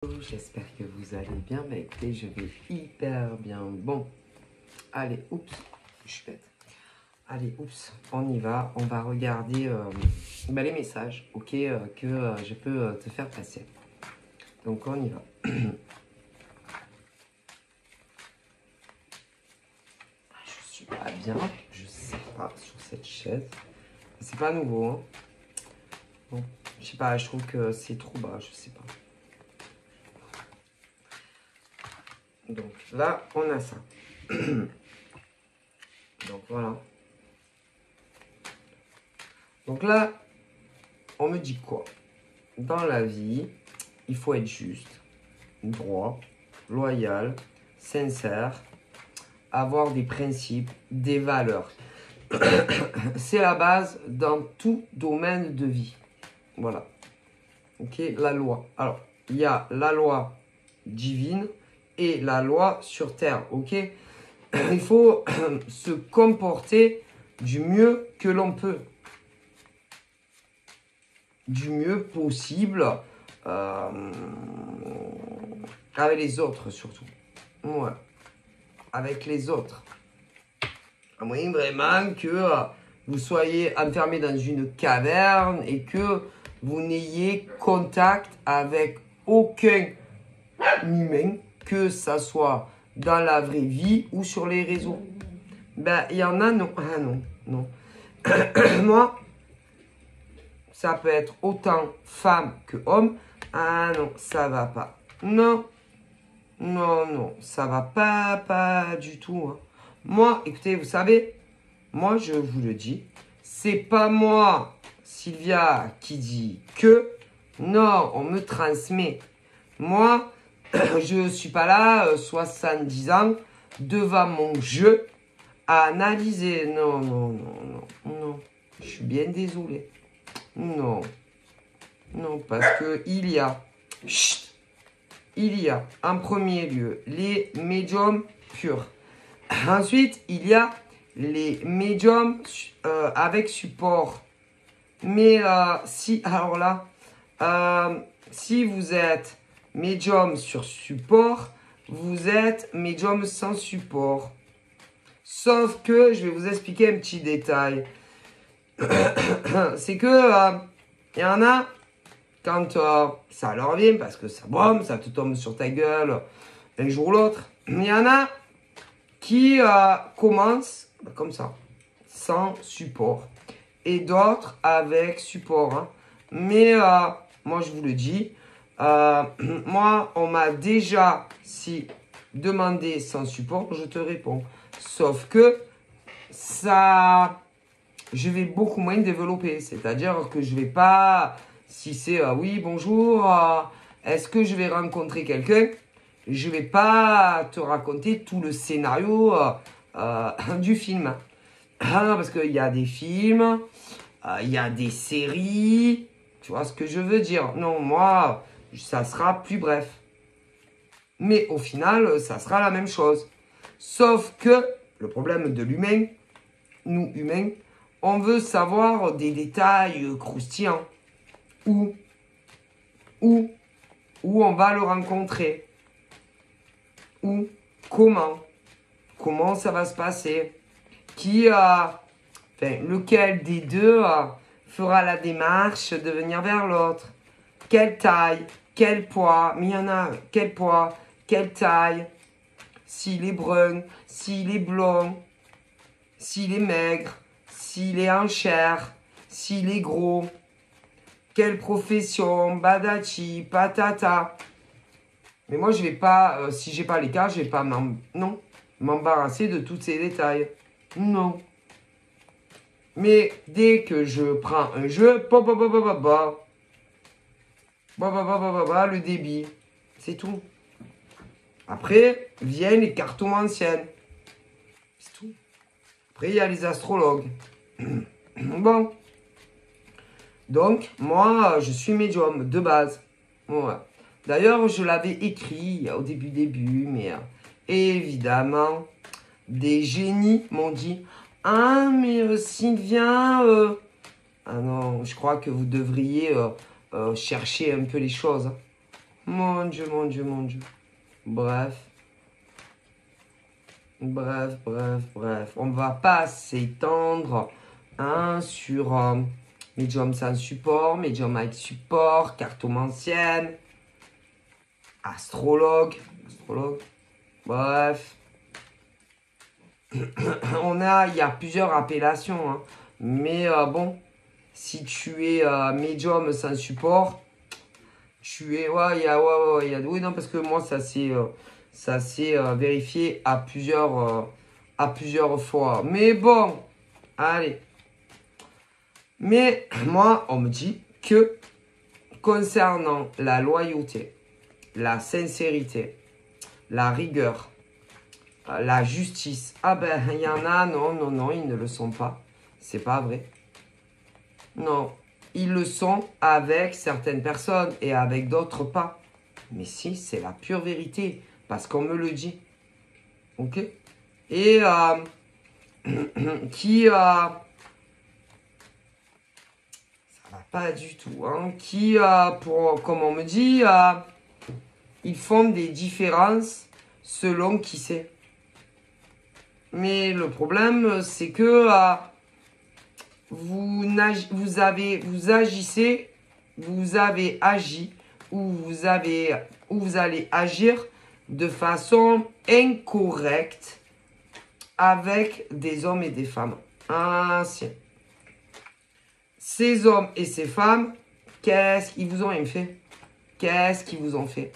J'espère que vous allez bien. Bah écoutez, je vais hyper bien. Bon, allez, oups, je suis bête. Allez, oups, on y va. On va regarder les messages, ok, que je peux te faire passer. Donc on y va. Je suis pas bien, je sais pas, sur cette chaise. C'est pas nouveau, hein. Bon, je sais pas, je trouve que c'est trop bas, je sais pas. Donc là, on a ça. Donc voilà. Donc là, on me dit quoi? Dans la vie, il faut être juste, droit, loyal, sincère, avoir des principes, des valeurs. C'est la base dans tout domaine de vie. Voilà. Ok, la loi. Alors, il y a la loi divine et la loi sur terre. Ok, il faut se comporter du mieux que l'on peut. Du mieux possible avec les autres surtout. Ouais. Avec les autres. À moins vraiment que vous soyez enfermé dans une caverne et que vous n'ayez contact avec aucun humain, que ça soit dans la vraie vie ou sur les réseaux. Ben, il y en a, non. Ah non, non. Moi, ça peut être autant femme que homme. Ah non, ça va pas. Non, non, non, ça va pas du tout. Hein. Moi, écoutez, vous savez, moi je vous le dis, c'est pas moi, Sylvia, qui dit que. Non, on me transmet. Moi, je suis pas là, 70 ans, devant mon jeu, à analyser. Non, non, non, non, non. Je suis bien désolé. Non. Non, parce que il y a, en premier lieu les médiums purs. Ensuite, il y a les médiums avec support. Mais si, alors là, si vous êtes médium sur support, vous êtes médium sans support. Sauf que, je vais vous expliquer un petit détail. C'est que, il y en a, quand ça leur vient, parce que ça bombe, ça te tombe sur ta gueule un jour ou l'autre, il y en a qui commencent comme ça, sans support. Et d'autres avec support. Hein. Mais moi, je vous le dis, moi, on m'a déjà demandé sans support, je te réponds. Sauf que ça, je vais beaucoup moins développer. C'est-à-dire que je vais pas, si c'est oui, bonjour, est-ce que je vais rencontrer quelqu'un? Je vais pas te raconter tout le scénario du film. Ah non, parce qu'il y a des films, il y a des séries, tu vois ce que je veux dire. Non, moi, ça sera plus bref. Mais au final, ça sera la même chose. Sauf que le problème de l'humain, nous humains, on veut savoir des détails croustillants. Où on va le rencontrer. Où, comment ça va se passer. Lequel des deux fera la démarche de venir vers l'autre. Quelle taille, quel poids, mais il y en a, quel poids, quelle taille. S'il est brun, s'il est blond, s'il est maigre, s'il est en chair, s'il est gros, quelle profession, badati, patata. Mais moi, je vais pas, si j'ai pas les cas, je vais pas m'embarrasser de tous ces détails. Non. Mais dès que je prends un jeu, le débit. C'est tout. Après, viennent les cartons anciennes. C'est tout. Après, il y a les astrologues. Bon. Donc, moi, je suis médium de base. Ouais. D'ailleurs, je l'avais écrit au début, mais évidemment, des génies m'ont dit « Ah, mais Sylvia, ah non, je crois que vous devriez chercher un peu les choses. » Mon Dieu, mon Dieu, mon Dieu. Bref. Bref, bref, bref. On va pas s'étendre hein, sur médium sans support, médium avec support, cartomancienne, astrologue. Bref. Il y a plusieurs appellations. Hein. Mais bon, si tu es médium sans support, tu es... Ouais, oui, non, parce que moi, ça s'est vérifié à plusieurs fois. Mais bon, allez. Mais moi, on me dit que concernant la loyauté, la sincérité, la rigueur, la justice, ah ben, il y en a, non, ils ne le sont pas. C'est pas vrai. Non, ils le sont avec certaines personnes et avec d'autres pas. Mais si, c'est la pure vérité, parce qu'on me le dit. Ok? Et ça va pas du tout, hein, comme on me dit, ils font des différences selon qui c'est. Mais le problème, c'est que vous agissez, vous avez agi, ou vous allez agir de façon incorrecte avec des hommes et des femmes anciens. Ces hommes et ces femmes, qu'est-ce qu'ils vous ont fait? Qu'est-ce qu'ils vous ont fait?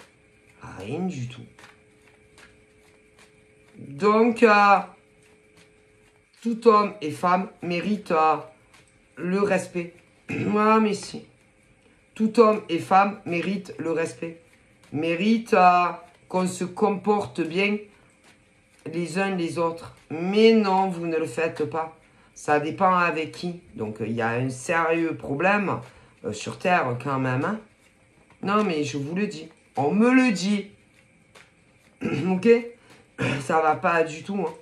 Rien du tout. Donc, tout homme et femme mérite le respect. Ah, mais si. Tout homme et femme mérite le respect. Mérite qu'on se comporte bien les uns les autres. Mais non, vous ne le faites pas. Ça dépend avec qui. Donc, il y a un sérieux problème sur Terre quand même. Hein? Non, mais je vous le dis. On me le dit. Ok? Ça va pas du tout. Hein?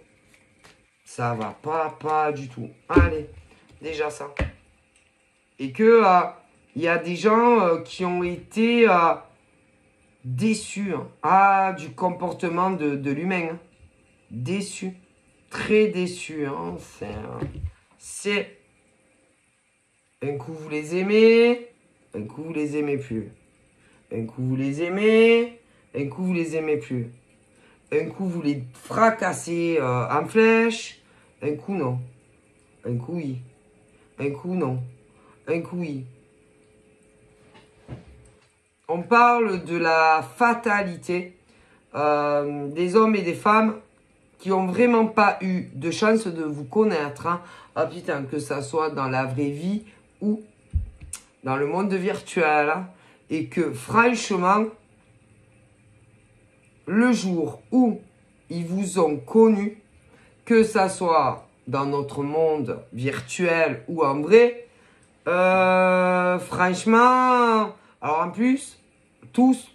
Ça va pas du tout. Allez, déjà ça. Et que y a des gens qui ont été déçus du comportement de l'humain. Hein. Déçus. Très déçus. Hein. C'est un coup vous les aimez, un coup vous les aimez plus. Un coup vous les aimez, un coup vous les aimez plus. Un coup vous les fracassez en flèche, un coup non. Un coup oui. Un coup non. Un coup oui. On parle de la fatalité des hommes et des femmes qui n'ont vraiment pas eu de chance de vous connaître. Hein. Ah putain, que ça soit dans la vraie vie ou dans le monde virtuel. Hein. Et que franchement, le jour où ils vous ont connu, que ça soit dans notre monde virtuel ou en vrai, franchement, alors en plus, tous,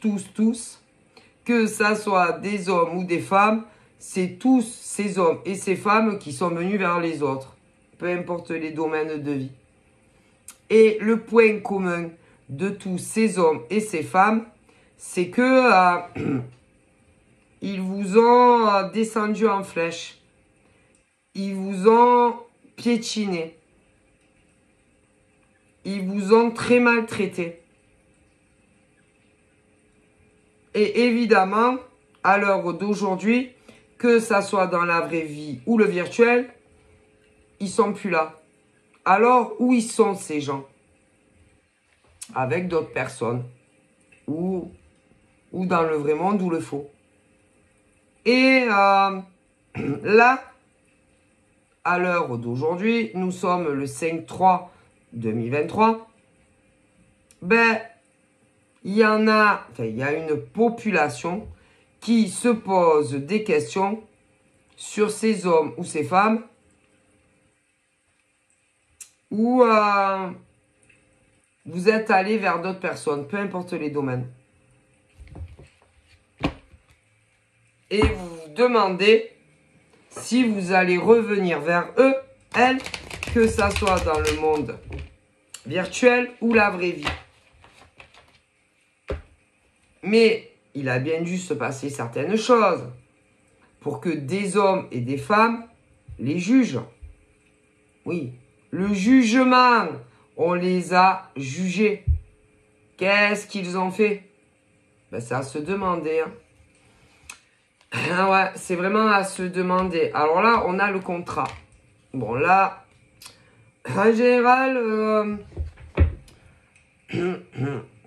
que ça soit des hommes ou des femmes, c'est tous ces hommes et ces femmes qui sont venus vers les autres, peu importe les domaines de vie. Et le point commun de tous ces hommes et ces femmes, c'est que ils vous ont descendu en flèche. Ils vous ont piétiné. Ils vous ont très maltraité. Et évidemment, à l'heure d'aujourd'hui, que ça soit dans la vraie vie ou le virtuel, ils sont plus là. Alors, où ils sont ces gens? Avec d'autres personnes. Ou dans le vrai monde ou le faux. Et là, à l'heure d'aujourd'hui, nous sommes le 5/3/2023. Ben, il y a une population qui se pose des questions sur ces hommes ou ces femmes où vous êtes allé vers d'autres personnes, peu importe les domaines. Et vous vous demandez si vous allez revenir vers eux, elles, que ça soit dans le monde virtuel ou la vraie vie. Mais il a bien dû se passer certaines choses pour que des hommes et des femmes les jugent. Oui, le jugement, on les a jugés. Qu'est-ce qu'ils ont fait? Ben, c'est à se demander. Hein. Ah ouais, c'est vraiment à se demander. Alors là, on a le contrat. Bon, là, en général,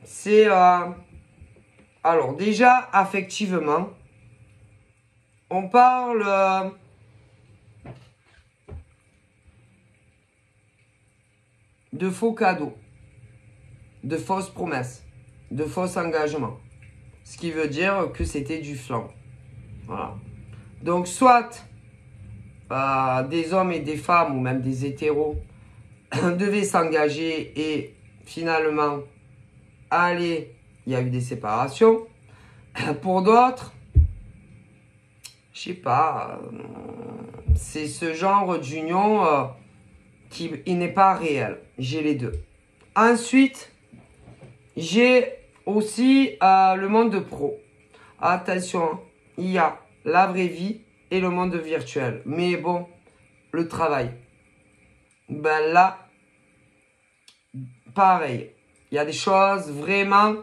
c'est... alors déjà, affectivement, on parle... de faux cadeaux, de fausses promesses, de faux engagements. Ce qui veut dire que c'était du flan. Voilà. Donc, soit des hommes et des femmes, ou même des hétéros, devaient s'engager et finalement, allez, il y a eu des séparations. Pour d'autres, je sais pas, c'est ce genre d'union qui n'est pas réel. J'ai les deux. Ensuite, j'ai aussi le monde pro. Attention, il y a la vraie vie et le monde virtuel. Mais bon, le travail. Ben là, pareil. Il y a des choses vraiment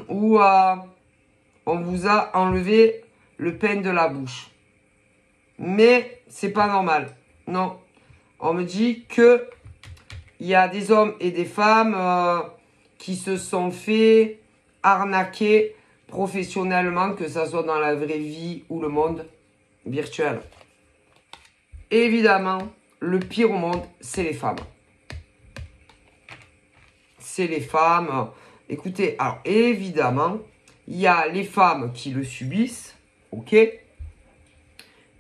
où on vous a enlevé le pain de la bouche. Mais c'est pas normal. Non. On me dit que il y a des hommes et des femmes qui se sont fait arnaquer professionnellement, que ce soit dans la vraie vie ou le monde virtuel. Évidemment, le pire au monde, c'est les femmes. C'est les femmes. Écoutez, alors évidemment, il y a les femmes qui le subissent, ok,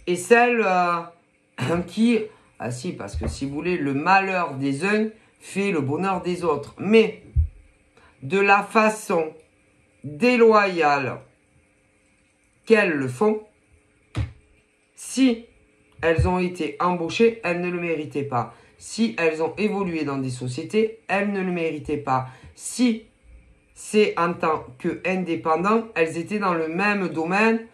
et celles qui... Ah si, parce que si vous voulez, le malheur des uns fait le bonheur des autres. Mais de la façon déloyale qu'elles le font, si elles ont été embauchées, elles ne le méritaient pas. Si elles ont évolué dans des sociétés, elles ne le méritaient pas. Si c'est en tant qu'indépendants, elles étaient dans le même domaine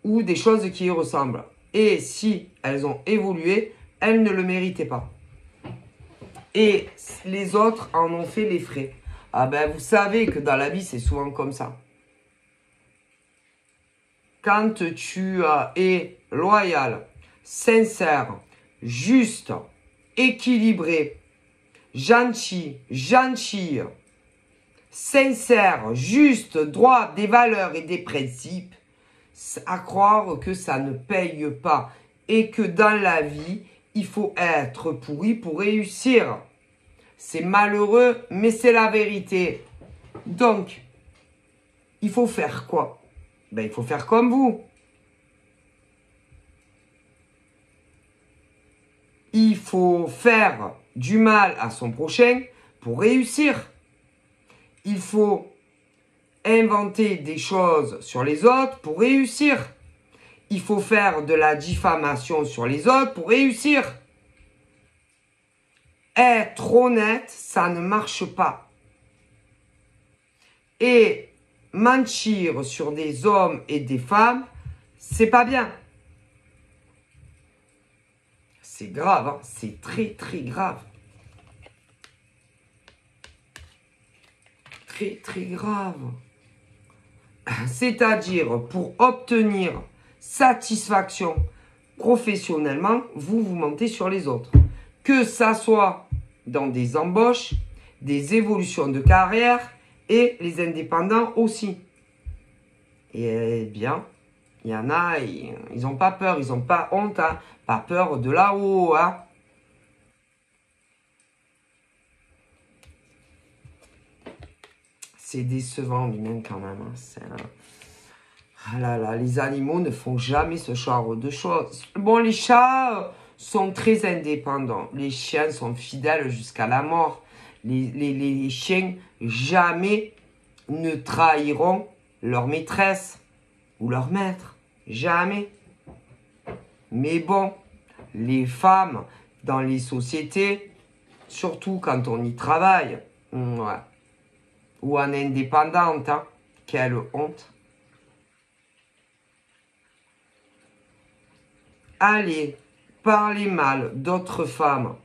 ou des choses qui y ressemblent. Et si elles ont évolué, elles ne le méritaient pas. Et les autres en ont fait les frais. Ah ben, vous savez que dans la vie, c'est souvent comme ça. Quand tu es loyal, sincère, juste, équilibré, gentil, gentille, sincère, juste, droit, des valeurs et des principes, à croire que ça ne paye pas. Et que dans la vie, il faut être pourri pour réussir. C'est malheureux, mais c'est la vérité. Donc, il faut faire quoi? Ben, il faut faire comme vous. Il faut faire du mal à son prochain pour réussir. Il faut inventer des choses sur les autres pour réussir. Il faut faire de la diffamation sur les autres pour réussir. Être honnête, ça ne marche pas. Et mentir sur des hommes et des femmes, c'est pas bien. C'est grave, hein? C'est très très grave. Très très grave. C'est-à-dire, pour obtenir satisfaction professionnellement, vous mentez sur les autres. Que ça soit dans des embauches, des évolutions de carrière et les indépendants aussi. Et bien, il y en a, ils n'ont pas peur, ils n'ont pas honte, hein, pas peur de là-haut. Hein. C'est décevant l'humain quand même. Hein, ah là là, les animaux ne font jamais ce genre de choses. Bon, les chats sont très indépendants. Les chiens sont fidèles jusqu'à la mort. Les chiens jamais ne trahiront leur maîtresse ou leur maître. Jamais. Mais bon, les femmes dans les sociétés, surtout quand on y travaille, ouais, ou en indépendante, hein, Quelle honte. Aller parler mal d'autres femmes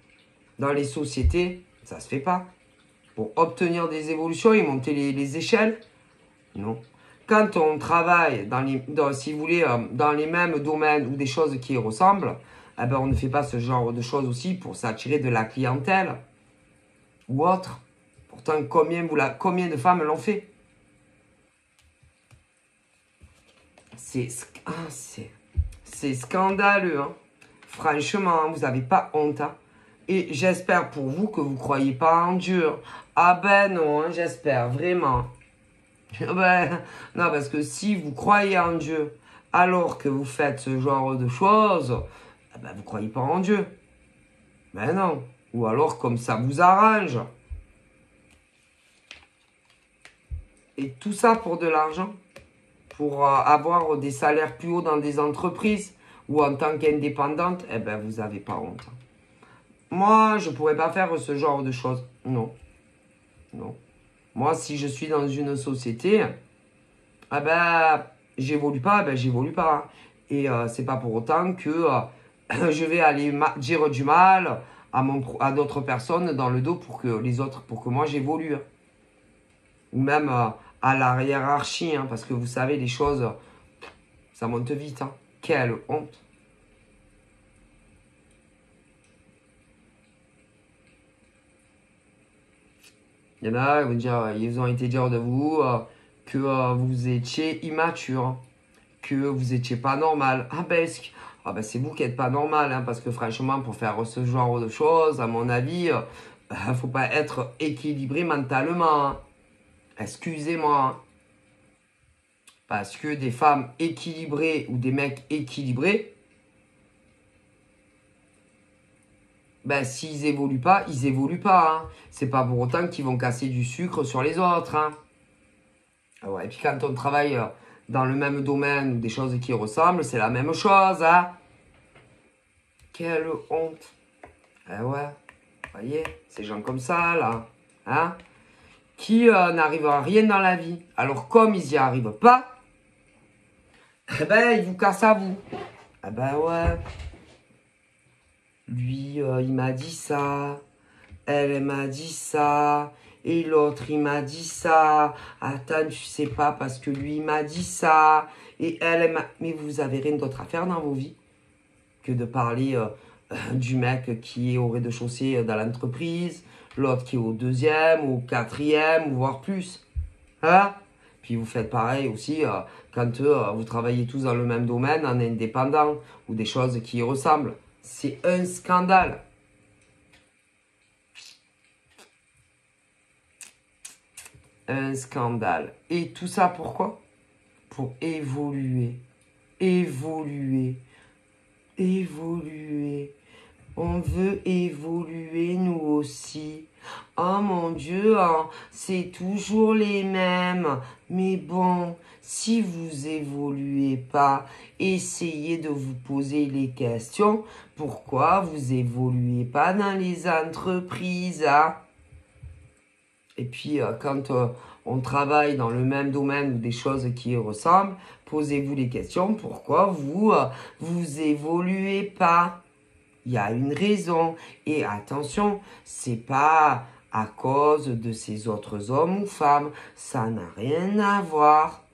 dans les sociétés, ça se fait pas. Pour obtenir des évolutions et monter les échelles, non. Quand on travaille si vous voulez, dans les mêmes domaines ou des choses qui ressemblent, eh ben on ne fait pas ce genre de choses aussi pour s'attirer de la clientèle ou autre. Pourtant, combien de femmes l'ont fait? C'est scandaleux. Hein. Franchement, vous n'avez pas honte. Hein. Et j'espère pour vous que vous ne croyez pas en Dieu. Ah ben non, hein, j'espère vraiment. Ben, non, parce que si vous croyez en Dieu alors que vous faites ce genre de choses, ben, vous ne croyez pas en Dieu. Ben non. Ou alors comme ça vous arrange. Et tout ça pour de l'argent. Pour avoir des salaires plus hauts dans des entreprises ou en tant qu'indépendante, eh ben vous n'avez pas honte. Moi, je ne pourrais pas faire ce genre de choses. Non. Non. Moi, si je suis dans une société, eh ben, j'évolue pas, ben, j'évolue pas. Et c'est pas pour autant que je vais aller dire du mal à d'autres personnes dans le dos pour que moi j'évolue. Ou même à la hiérarchie, hein, parce que vous savez, les choses, ça monte vite. Hein. Quelle honte. Il y en a, ils ont été dire de vous que vous étiez immature, que vous étiez pas normal. Ah ben, c'est vous qui n'êtes pas normal, hein, parce que franchement, pour faire ce genre de choses, à mon avis, faut pas être équilibré mentalement. Hein. Excusez-moi. Parce que des femmes équilibrées ou des mecs équilibrés, ben, s'ils évoluent pas, ils évoluent pas. Hein. C'est pas pour autant qu'ils vont casser du sucre sur les autres. Hein. Ah ouais, et puis quand on travaille dans le même domaine ou des choses qui ressemblent, c'est la même chose. Hein. Quelle honte. Eh ouais, voyez, ces gens comme ça, là, hein, qui n'arrivent à rien dans la vie. Alors comme ils n'y arrivent pas, eh ben, ils vous cassent à vous. Eh ben ouais. Lui, il m'a dit ça. Elle m'a dit ça. Et l'autre, il m'a dit ça. Attends, tu sais pas parce que lui, il m'a dit ça. Et elle m'a... Mais vous avez rien d'autre à faire dans vos vies que de parler du mec qui est au rez-de-chaussée dans l'entreprise, l'autre qui est au deuxième, ou au quatrième, ou voire plus. Hein? Puis vous faites pareil aussi quand vous travaillez tous dans le même domaine, en indépendant, ou des choses qui y ressemblent. C'est un scandale. Un scandale. Et tout ça pourquoi? Pour évoluer. Évoluer. Évoluer. On veut évoluer nous aussi. Oh mon Dieu, hein, c'est toujours les mêmes. Mais bon, si vous évoluez pas, essayez de vous poser les questions. Pourquoi vous évoluez pas dans les entreprises, hein? Et puis, quand on travaille dans le même domaine ou des choses qui y ressemblent, posez-vous les questions. Pourquoi vous évoluez pas? Il y a une raison. Et attention, c'est pas à cause de ces autres hommes ou femmes. Ça n'a rien à voir.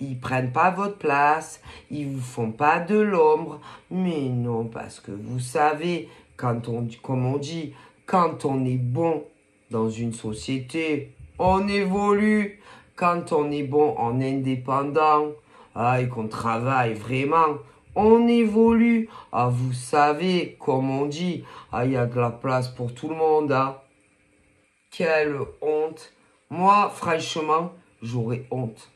Ils prennent pas votre place. Ils vous font pas de l'ombre. Mais non, parce que vous savez, comme on dit, quand on est bon dans une société, on évolue. Quand on est bon en indépendant, et qu'on travaille vraiment, on évolue. Ah, vous savez, comme on dit, il y a de la place pour tout le monde. Hein. Quelle honte. Moi, franchement, j'aurais honte.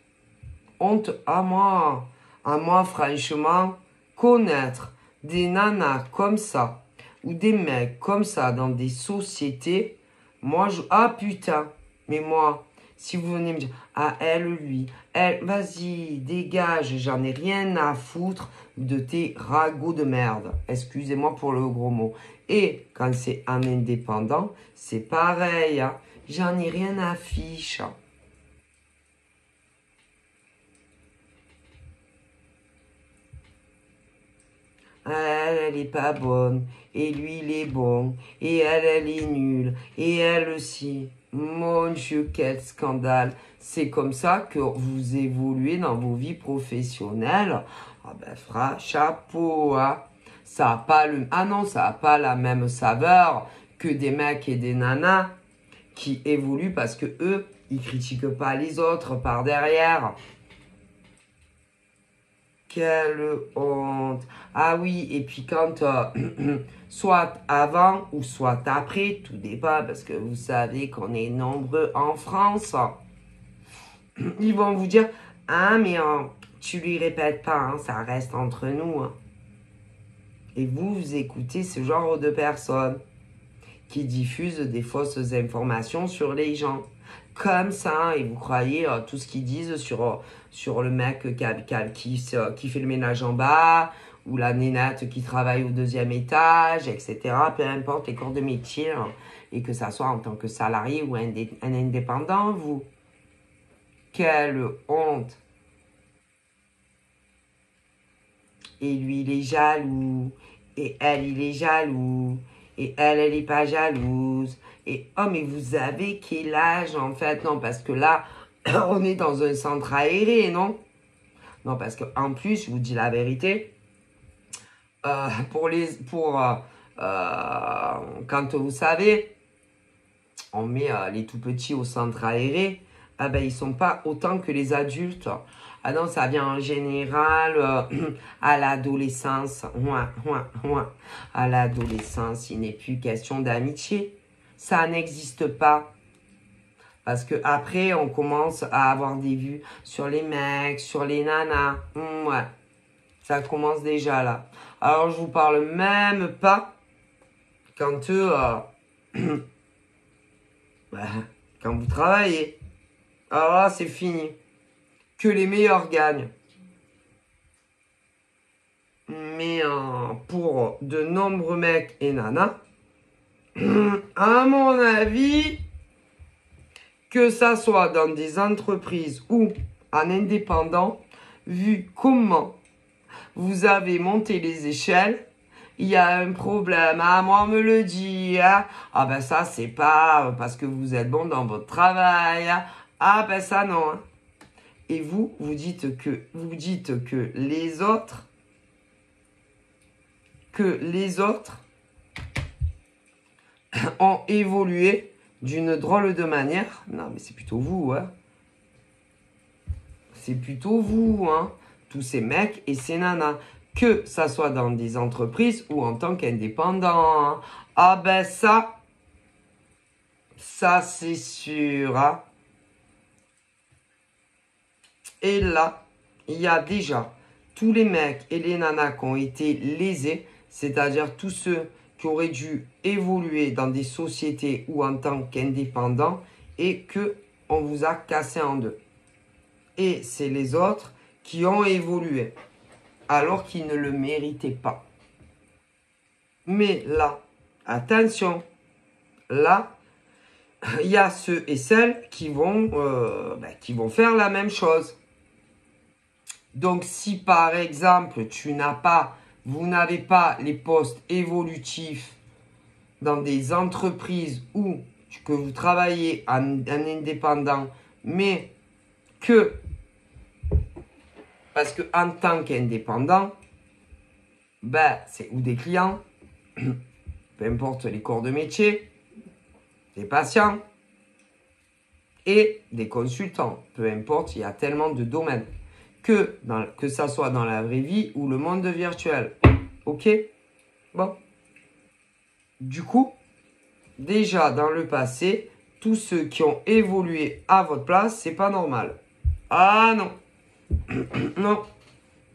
Honte à moi. À moi, franchement, connaître des nanas comme ça, ou des mecs comme ça dans des sociétés, moi, ah putain, mais moi, si vous venez me dire, ah elle, lui, elle, vas-y, dégage, j'en ai rien à foutre de tes ragots de merde. Excusez-moi pour le gros mot. Et quand c'est un indépendant, c'est pareil, hein. J'en ai rien à fiche. Elle est pas bonne. Et lui, il est bon. Et elle est nulle. Et elle aussi. Mon Dieu, quel scandale. C'est comme ça que vous évoluez dans vos vies professionnelles. Ah ben, chapeau, hein. Ça a pas ah non, ça a pas la même saveur que des mecs et des nanas qui évoluent parce que eux, ils critiquent pas les autres par derrière. Quelle honte. Ah oui, et puis quand, soit avant ou soit après, tout dépend, parce que vous savez qu'on est nombreux en France, ils vont vous dire, ah mais tu lui répètes pas, hein, ça reste entre nous. Hein. Et vous écoutez ce genre de personnes qui diffusent des fausses informations sur les gens. Comme ça, et vous croyez tout ce qu'ils disent sur le mec qui fait le ménage en bas, ou la nénate qui travaille au 2e étage, etc. Peu importe les corps de métier, hein, et que ça soit en tant que salarié ou un indépendant, vous. Quelle honte. Et lui, il est jaloux. Et elle, il est jaloux. Et elle est pas jalouse. Et oh, mais vous avez quel âge en fait? Non, parce que là, on est dans un centre aéré, non? Non, parce que en plus, je vous dis la vérité, quand vous savez, on met les tout petits au centre aéré, ah ben ils sont pas autant que les adultes. Ah non, ça vient en général à l'adolescence. À l'adolescence, il n'est plus question d'amitié. Ça n'existe pas. Parce que après, on commence à avoir des vues sur les mecs, sur les nanas. Ouais, ça commence déjà là. Alors, je vous parle même pas quand, quand vous travaillez. Alors là, c'est fini. Que les meilleurs gagnent. Mais pour de nombreux mecs et nanas, à mon avis, que ça soit dans des entreprises ou en indépendant, vu comment vous avez monté les échelles, il y a un problème. Ah, moi, on me le dit. Hein. Ah, ben ça, c'est pas parce que vous êtes bon dans votre travail. Hein. Ah, ben ça, non. Hein. Et vous dites que les autres, ont évolué d'une drôle de manière. Non, mais c'est plutôt vous, hein. C'est plutôt vous, hein. Tous ces mecs et ces nanas. Que ça soit dans des entreprises ou en tant qu'indépendant. Hein. Ah ben ça c'est sûr. Hein. Et là, il y a déjà tous les mecs et les nanas qui ont été lésés, c'est-à-dire tous ceux qui auraient dû évoluer dans des sociétés ou en tant qu'indépendants et que on vous a cassé en deux. Et c'est les autres qui ont évolué alors qu'ils ne le méritaient pas. Mais là, attention, là, il y a ceux et celles qui vont faire la même chose. Donc, si par exemple, vous n'avez pas les postes évolutifs dans des entreprises où que vous travaillez en indépendant, mais parce que en tant qu'indépendant, c'est ou des clients, peu importe les corps de métier, des patients et des consultants, peu importe, il y a tellement de domaines. Que ça soit dans la vraie vie ou le monde virtuel. Ok? Bon. Du coup, déjà dans le passé, tous ceux qui ont évolué à votre place, c'est pas normal. Ah non. Non.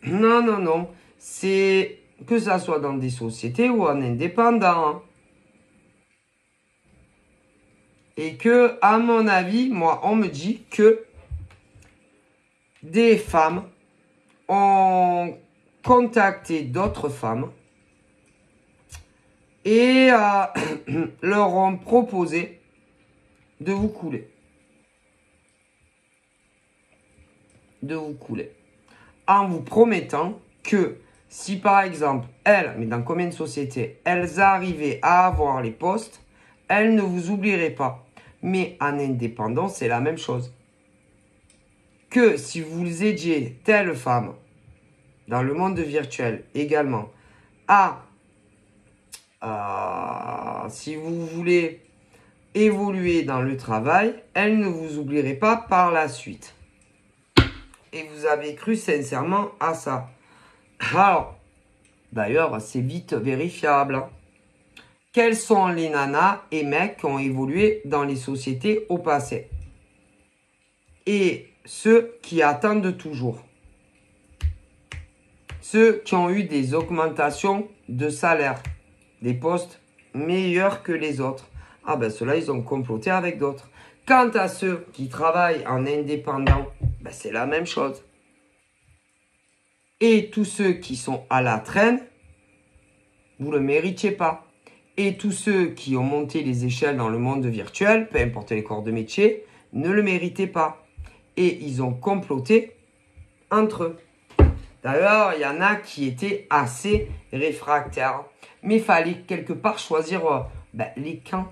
Non, non, non. C'est que ça soit dans des sociétés ou en indépendant. Et que, à mon avis, moi, on me dit que des femmes ont contacté d'autres femmes et leur ont proposé de vous couler. De vous couler. En vous promettant que Si par exemple, elles, mais dans combien de sociétés, elles arrivaient à avoir les postes, elles ne vous oublieraient pas. Mais en indépendant, c'est la même chose. Que si vous aidiez telle femme, dans le monde virtuel également, si vous voulez évoluer dans le travail, elle ne vous oublierait pas par la suite. Et vous avez cru sincèrement à ça. Alors, d'ailleurs, c'est vite vérifiable. Hein. Quels sont les nanas et mecs qui ont évolué dans les sociétés au passé? Et ceux qui attendent toujours. Ceux qui ont eu des augmentations de salaire, des postes meilleurs que les autres. Ah ben ceux-là, ils ont comploté avec d'autres. Quant à ceux qui travaillent en indépendant, ben c'est la même chose. Et tous ceux qui sont à la traîne, vous ne le méritiez pas. Et tous ceux qui ont monté les échelles dans le monde virtuel, peu importe les corps de métier, ne le méritaient pas. Et ils ont comploté entre eux. D'ailleurs, il y en a qui étaient assez réfractaires. Mais il fallait quelque part choisir les camps.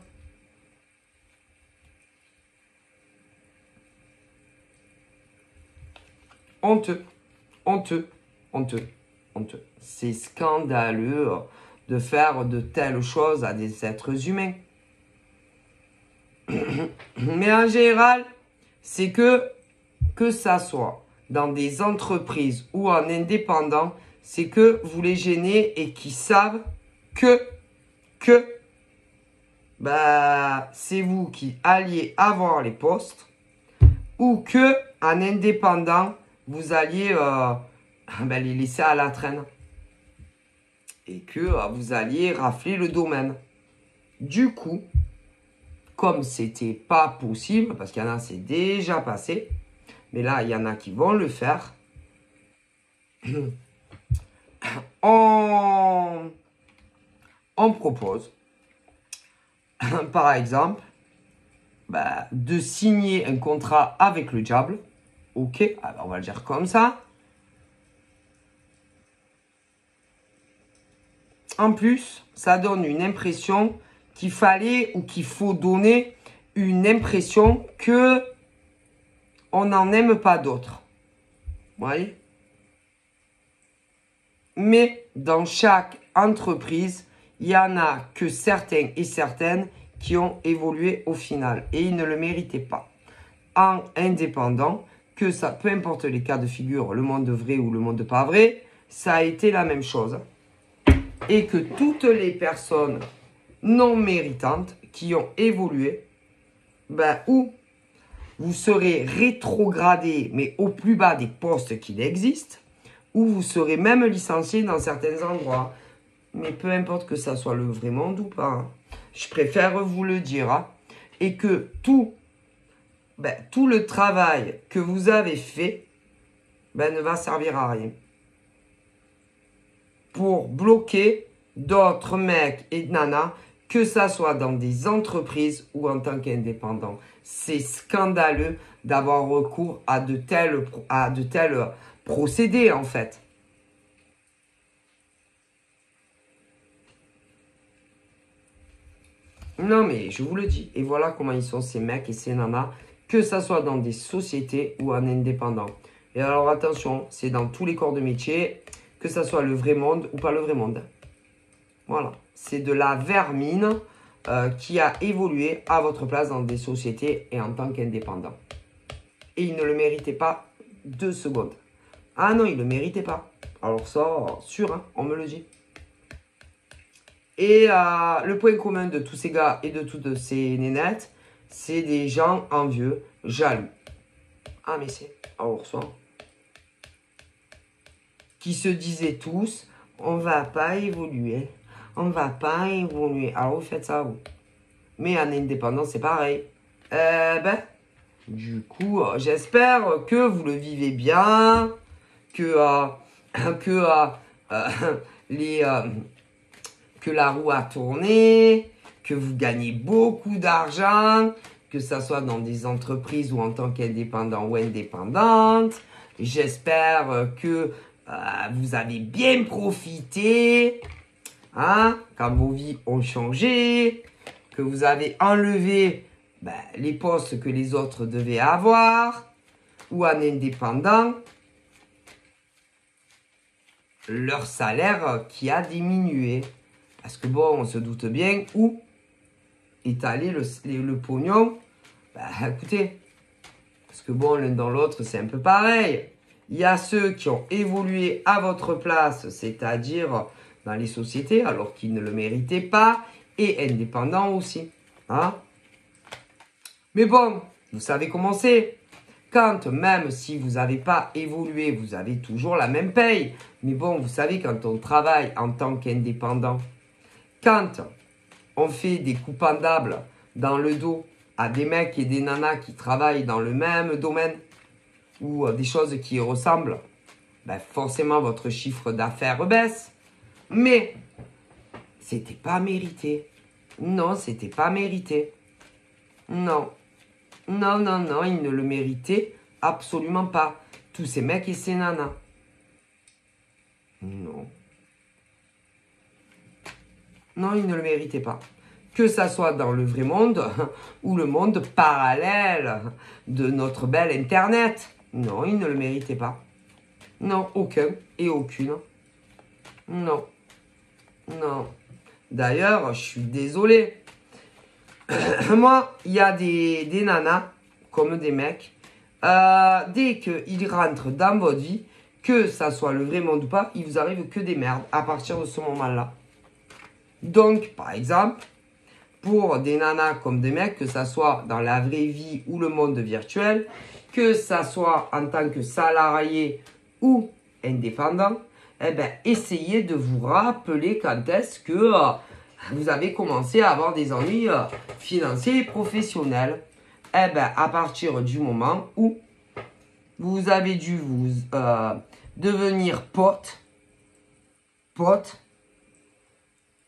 Honteux, honteux, honteux, honteux. C'est scandaleux de faire de telles choses à des êtres humains. Mais en général, c'est que ça soit dans des entreprises ou en indépendant, c'est que vous les gênez et qu'ils savent que c'est vous qui alliez avoir les postes ou que en indépendant, vous alliez les laisser à la traîne et que vous alliez rafler le domaine. Du coup, comme c'était pas possible, parce qu'il y en a, c'est déjà passé, mais là, il y en a qui vont le faire, on propose, par exemple, de signer un contrat avec le diable. Ok, alors on va le dire comme ça. En plus, ça donne une impression qu'il fallait ou qu'il faut donner une impression que on n'en aime pas d'autres. Vous voyez? Mais dans chaque entreprise, il y en a que certains et certaines qui ont évolué au final. Et ils ne le méritaient pas. En indépendant, que ça, peu importe les cas de figure, le monde vrai ou le monde pas vrai, ça a été la même chose. Et que toutes les personnes non méritantes qui ont évolué, ou vous serez rétrogradé, mais au plus bas des postes qu'il existe, ou vous serez même licencié dans certains endroits. Mais peu importe que ça soit le vrai monde ou pas. Hein. Je préfère vous le dire. Hein. Et que tout le travail que vous avez fait ne va servir à rien. Pour bloquer d'autres mecs et nanas, que ça soit dans des entreprises ou en tant qu'indépendant. C'est scandaleux d'avoir recours à de tels procédés en fait. Non mais je vous le dis. Et voilà comment ils sont ces mecs et ces nanas, que ça soit dans des sociétés ou en indépendant. Et alors attention, c'est dans tous les corps de métier, que ça soit le vrai monde ou pas le vrai monde. Voilà, c'est de la vermine qui a évolué à votre place dans des sociétés et en tant qu'indépendant. Et il ne le méritait pas 2 secondes. Ah non, il ne le méritait pas. Alors ça, sûr, hein, on me le dit. Et le point commun de tous ces gars et de toutes ces nénettes, c'est des gens envieux, jaloux. Ah mais c'est, alors ça, qui se disaient tous, on va pas évoluer. On va pas évoluer. Alors vous faites ça, vous. Mais en indépendant, c'est pareil. Du coup, j'espère que vous le vivez bien, que la roue a tourné, que vous gagnez beaucoup d'argent, que ça soit dans des entreprises ou en tant qu'indépendant ou indépendante. J'espère que vous avez bien profité, hein, quand vos vies ont changé, que vous avez enlevé les postes que les autres devaient avoir, ou en indépendant, leur salaire qui a diminué. Parce que bon, on se doute bien où est allé le pognon. Écoutez, parce que bon, l'un dans l'autre, c'est un peu pareil. Il y a ceux qui ont évolué à votre place, c'est-à-dire dans les sociétés, alors qu'ils ne le méritaient pas, et indépendants aussi. Hein? Mais bon, vous savez comment c'est. Quand même si vous n'avez pas évolué, vous avez toujours la même paye. Mais bon, vous savez, quand on travaille en tant qu'indépendant, quand on fait des coups pendables dans le dos à des mecs et des nanas qui travaillent dans le même domaine ou des choses qui ressemblent, forcément votre chiffre d'affaires baisse. Mais c'était pas mérité. Non, c'était pas mérité. Non. Non, non, non, ils ne le méritaient absolument pas. Tous ces mecs et ces nanas. Non. Non, ils ne le méritaient pas. Que ça soit dans le vrai monde ou le monde parallèle de notre bel Internet. Non, ils ne le méritaient pas. Non, aucun et aucune. Non. Non. D'ailleurs, je suis désolé. Moi, il y a des nanas, comme des mecs, dès qu'ils rentrent dans votre vie, que ça soit le vrai monde ou pas, il vous arrive que des merdes à partir de ce moment-là. Donc, par exemple, pour des nanas comme des mecs, que ça soit dans la vraie vie ou le monde virtuel, que ça soit en tant que salarié ou indépendant, essayez de vous rappeler quand est-ce que vous avez commencé à avoir des ennuis financiers et professionnels. À partir du moment où vous avez dû vous devenir pote,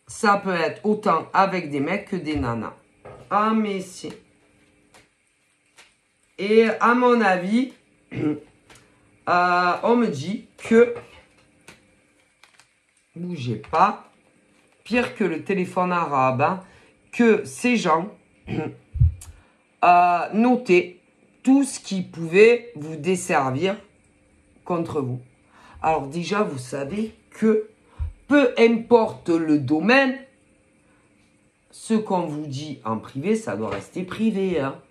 ça peut être autant avec des mecs que des nanas. Ah, mais si. Et à mon avis, on me dit que, bougez pas, pire que le téléphone arabe, hein, que ces gens notaient tout ce qui pouvait vous desservir contre vous. Alors déjà, vous savez que peu importe le domaine, ce qu'on vous dit en privé, ça doit rester privé. Hein.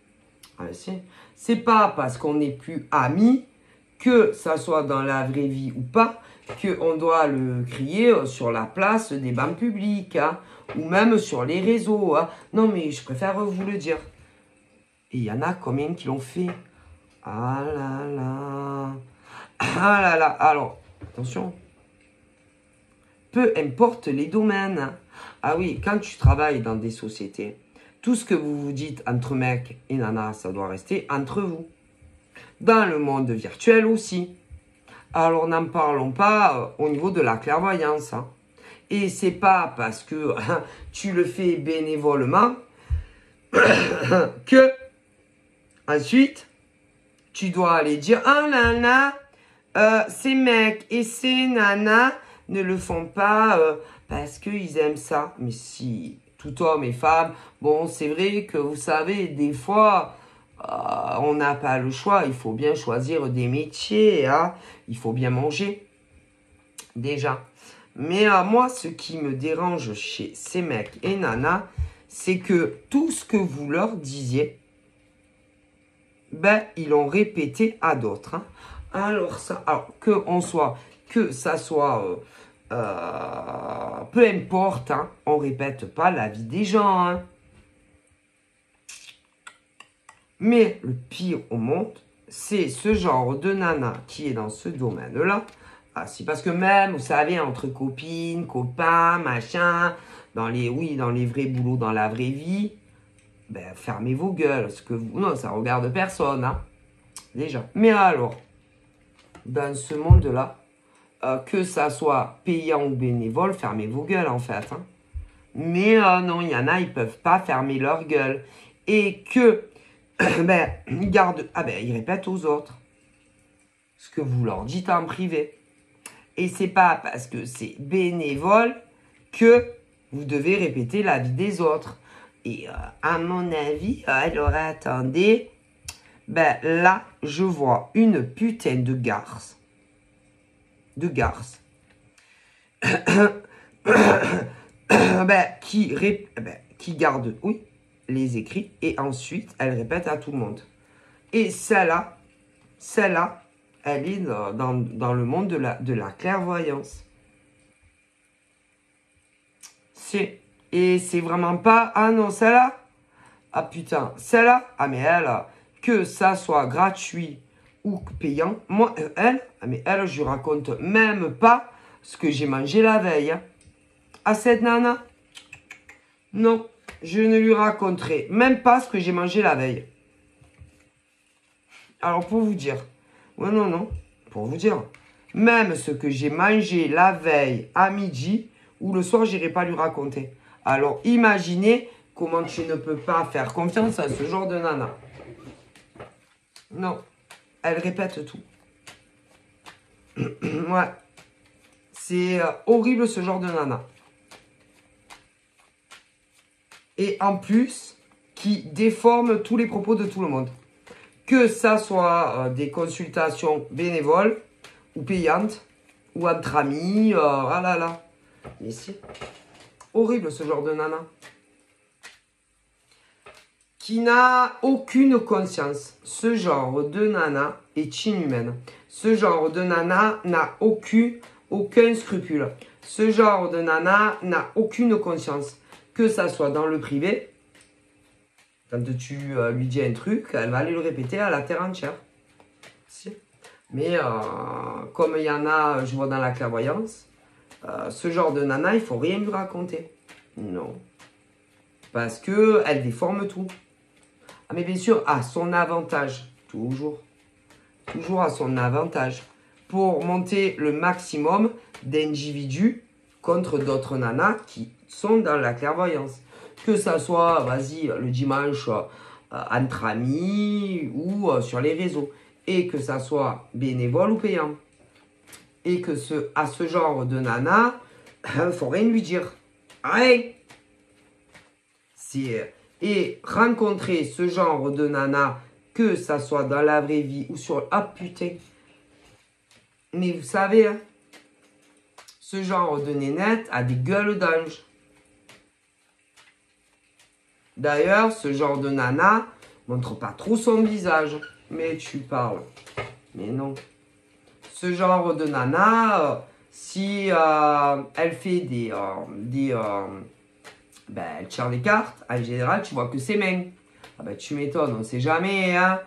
C'est pas parce qu'on n'est plus amis, que ça soit dans la vraie vie ou pas, qu'on doit le crier sur la place des bancs publics, hein, ou même sur les réseaux. Hein. Non, mais je préfère vous le dire. Et il y en a combien qui l'ont fait? Ah là là. Ah là là. Alors, attention. Peu importe les domaines. Hein. Ah oui, quand tu travailles dans des sociétés, tout ce que vous vous dites entre mecs et nanas, ça doit rester entre vous. Dans le monde virtuel aussi. Alors, n'en parlons pas au niveau de la clairvoyance. Hein. Et c'est pas parce que tu le fais bénévolement que ensuite tu dois aller dire « Ah là là, ces mecs et ces nanas ne le font pas parce qu'ils aiment ça. » Mais si, tout homme et femme, bon, c'est vrai que vous savez, des fois, on n'a pas le choix. Il faut bien choisir des métiers, hein. Il faut bien manger, déjà. Mais moi, ce qui me dérange chez ces mecs et nanas, c'est que tout ce que vous leur disiez, ils l'ont répété à d'autres. Hein. Alors, que ça soit, peu importe, hein, on ne répète pas la vie des gens. Hein. Mais le pire au monde, c'est ce genre de nana qui est dans ce domaine-là. Ah, c'est parce que même, vous savez, entre copines, copains, machin, dans les vrais boulots, dans la vraie vie, fermez vos gueules. Parce que non, ça regarde personne, hein, déjà. Mais alors, dans ce monde-là, que ça soit payant ou bénévole, fermez vos gueules, en fait. Hein. Mais non, il y en a, ils peuvent pas fermer leur gueule. Et que, ils répètent aux autres ce que vous leur dites en privé. Et c'est pas parce que c'est bénévole que vous devez répéter la vie des autres. Et à mon avis, alors attendez, ben là, je vois une putain de garce. Qui garde, oui, les écrits et ensuite elle répète à tout le monde. Et celle-là, elle est dans le monde de la clairvoyance. Et c'est vraiment pas, ah non, celle-là, ah putain, celle-là, ah mais elle, que ça soit gratuit ou payant, moi, elle, je raconte même pas ce que j'ai mangé la veille. Hein. À cette nana, non, je ne lui raconterai même pas ce que j'ai mangé la veille. Alors, pour vous dire, ouais, non, pour vous dire, même ce que j'ai mangé la veille à midi ou le soir, j'irai pas lui raconter. Alors, imaginez comment tu ne peux pas faire confiance à ce genre de nana. Non, elle répète tout. Ouais, c'est horrible ce genre de nana. Et en plus, qui déforme tous les propos de tout le monde. Que ça soit des consultations bénévoles ou payantes ou entre amis, ah là là. Mais si, horrible ce genre de nana. Qui n'a aucune conscience. Ce genre de nana est inhumaine. Ce genre de nana n'a aucun scrupule. Ce genre de nana n'a aucune conscience. Que ça soit dans le privé, quand tu lui dis un truc, elle va aller le répéter à la terre entière. Si. Mais comme il y en a, je vois dans la clairvoyance, ce genre de nana, il faut rien lui raconter. Non. Parce qu'elle déforme tout. Ah, mais bien sûr, à son avantage. Toujours. Toujours à son avantage. Pour monter le maximum d'individus contre d'autres nanas qui sont dans la clairvoyance. Que ça soit, vas-y, le dimanche entre amis ou sur les réseaux. Et que ça soit bénévole ou payant. Et que à ce genre de nana, il faut rien lui dire. Rien. Et rencontrer ce genre de nana, que ça soit dans la vraie vie ou sur... Ah putain. Mais vous savez, hein, ce genre de nénette a des gueules d'ange. D'ailleurs, ce genre de nana montre pas trop son visage. Mais tu parles. Mais non. Ce genre de nana, si elle fait elle tire les cartes, en général, tu vois que ses mains. Ah ben, tu m'étonnes, on ne sait jamais, hein.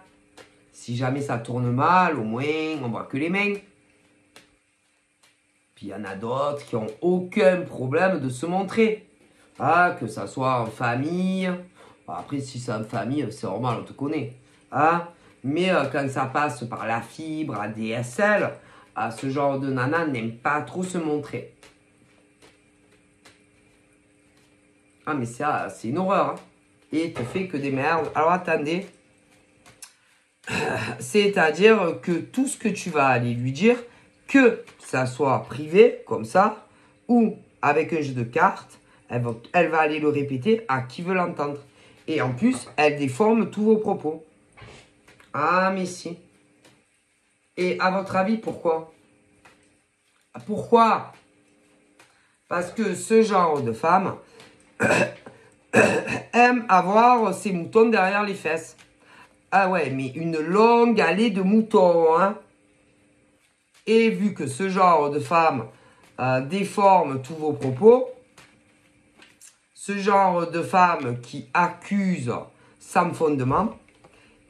Si jamais ça tourne mal, au moins, on voit que les mains. Puis il y en a d'autres qui n'ont aucun problème de se montrer. Ah, que ça soit en famille. Après, si c'est en famille, c'est normal, on te connaît. Hein? Mais quand ça passe par la fibre, ADSL, ce genre de nana n'aime pas trop se montrer. Ah, mais c'est une horreur. Hein? Et te fait que des merdes. Alors, attendez. C'est-à-dire que tout ce que tu vas aller lui dire, que ça soit privé, comme ça, ou avec un jeu de cartes, elle va aller le répéter à qui veut l'entendre. Et en plus, elle déforme tous vos propos. Ah, mais si. Et à votre avis, pourquoi? Pourquoi? Parce que ce genre de femme aime avoir ses moutons derrière les fesses. Ah ouais, mais une longue allée de moutons, hein. Et vu que ce genre de femme déforme tous vos propos, ce genre de femme qui accuse sans fondement,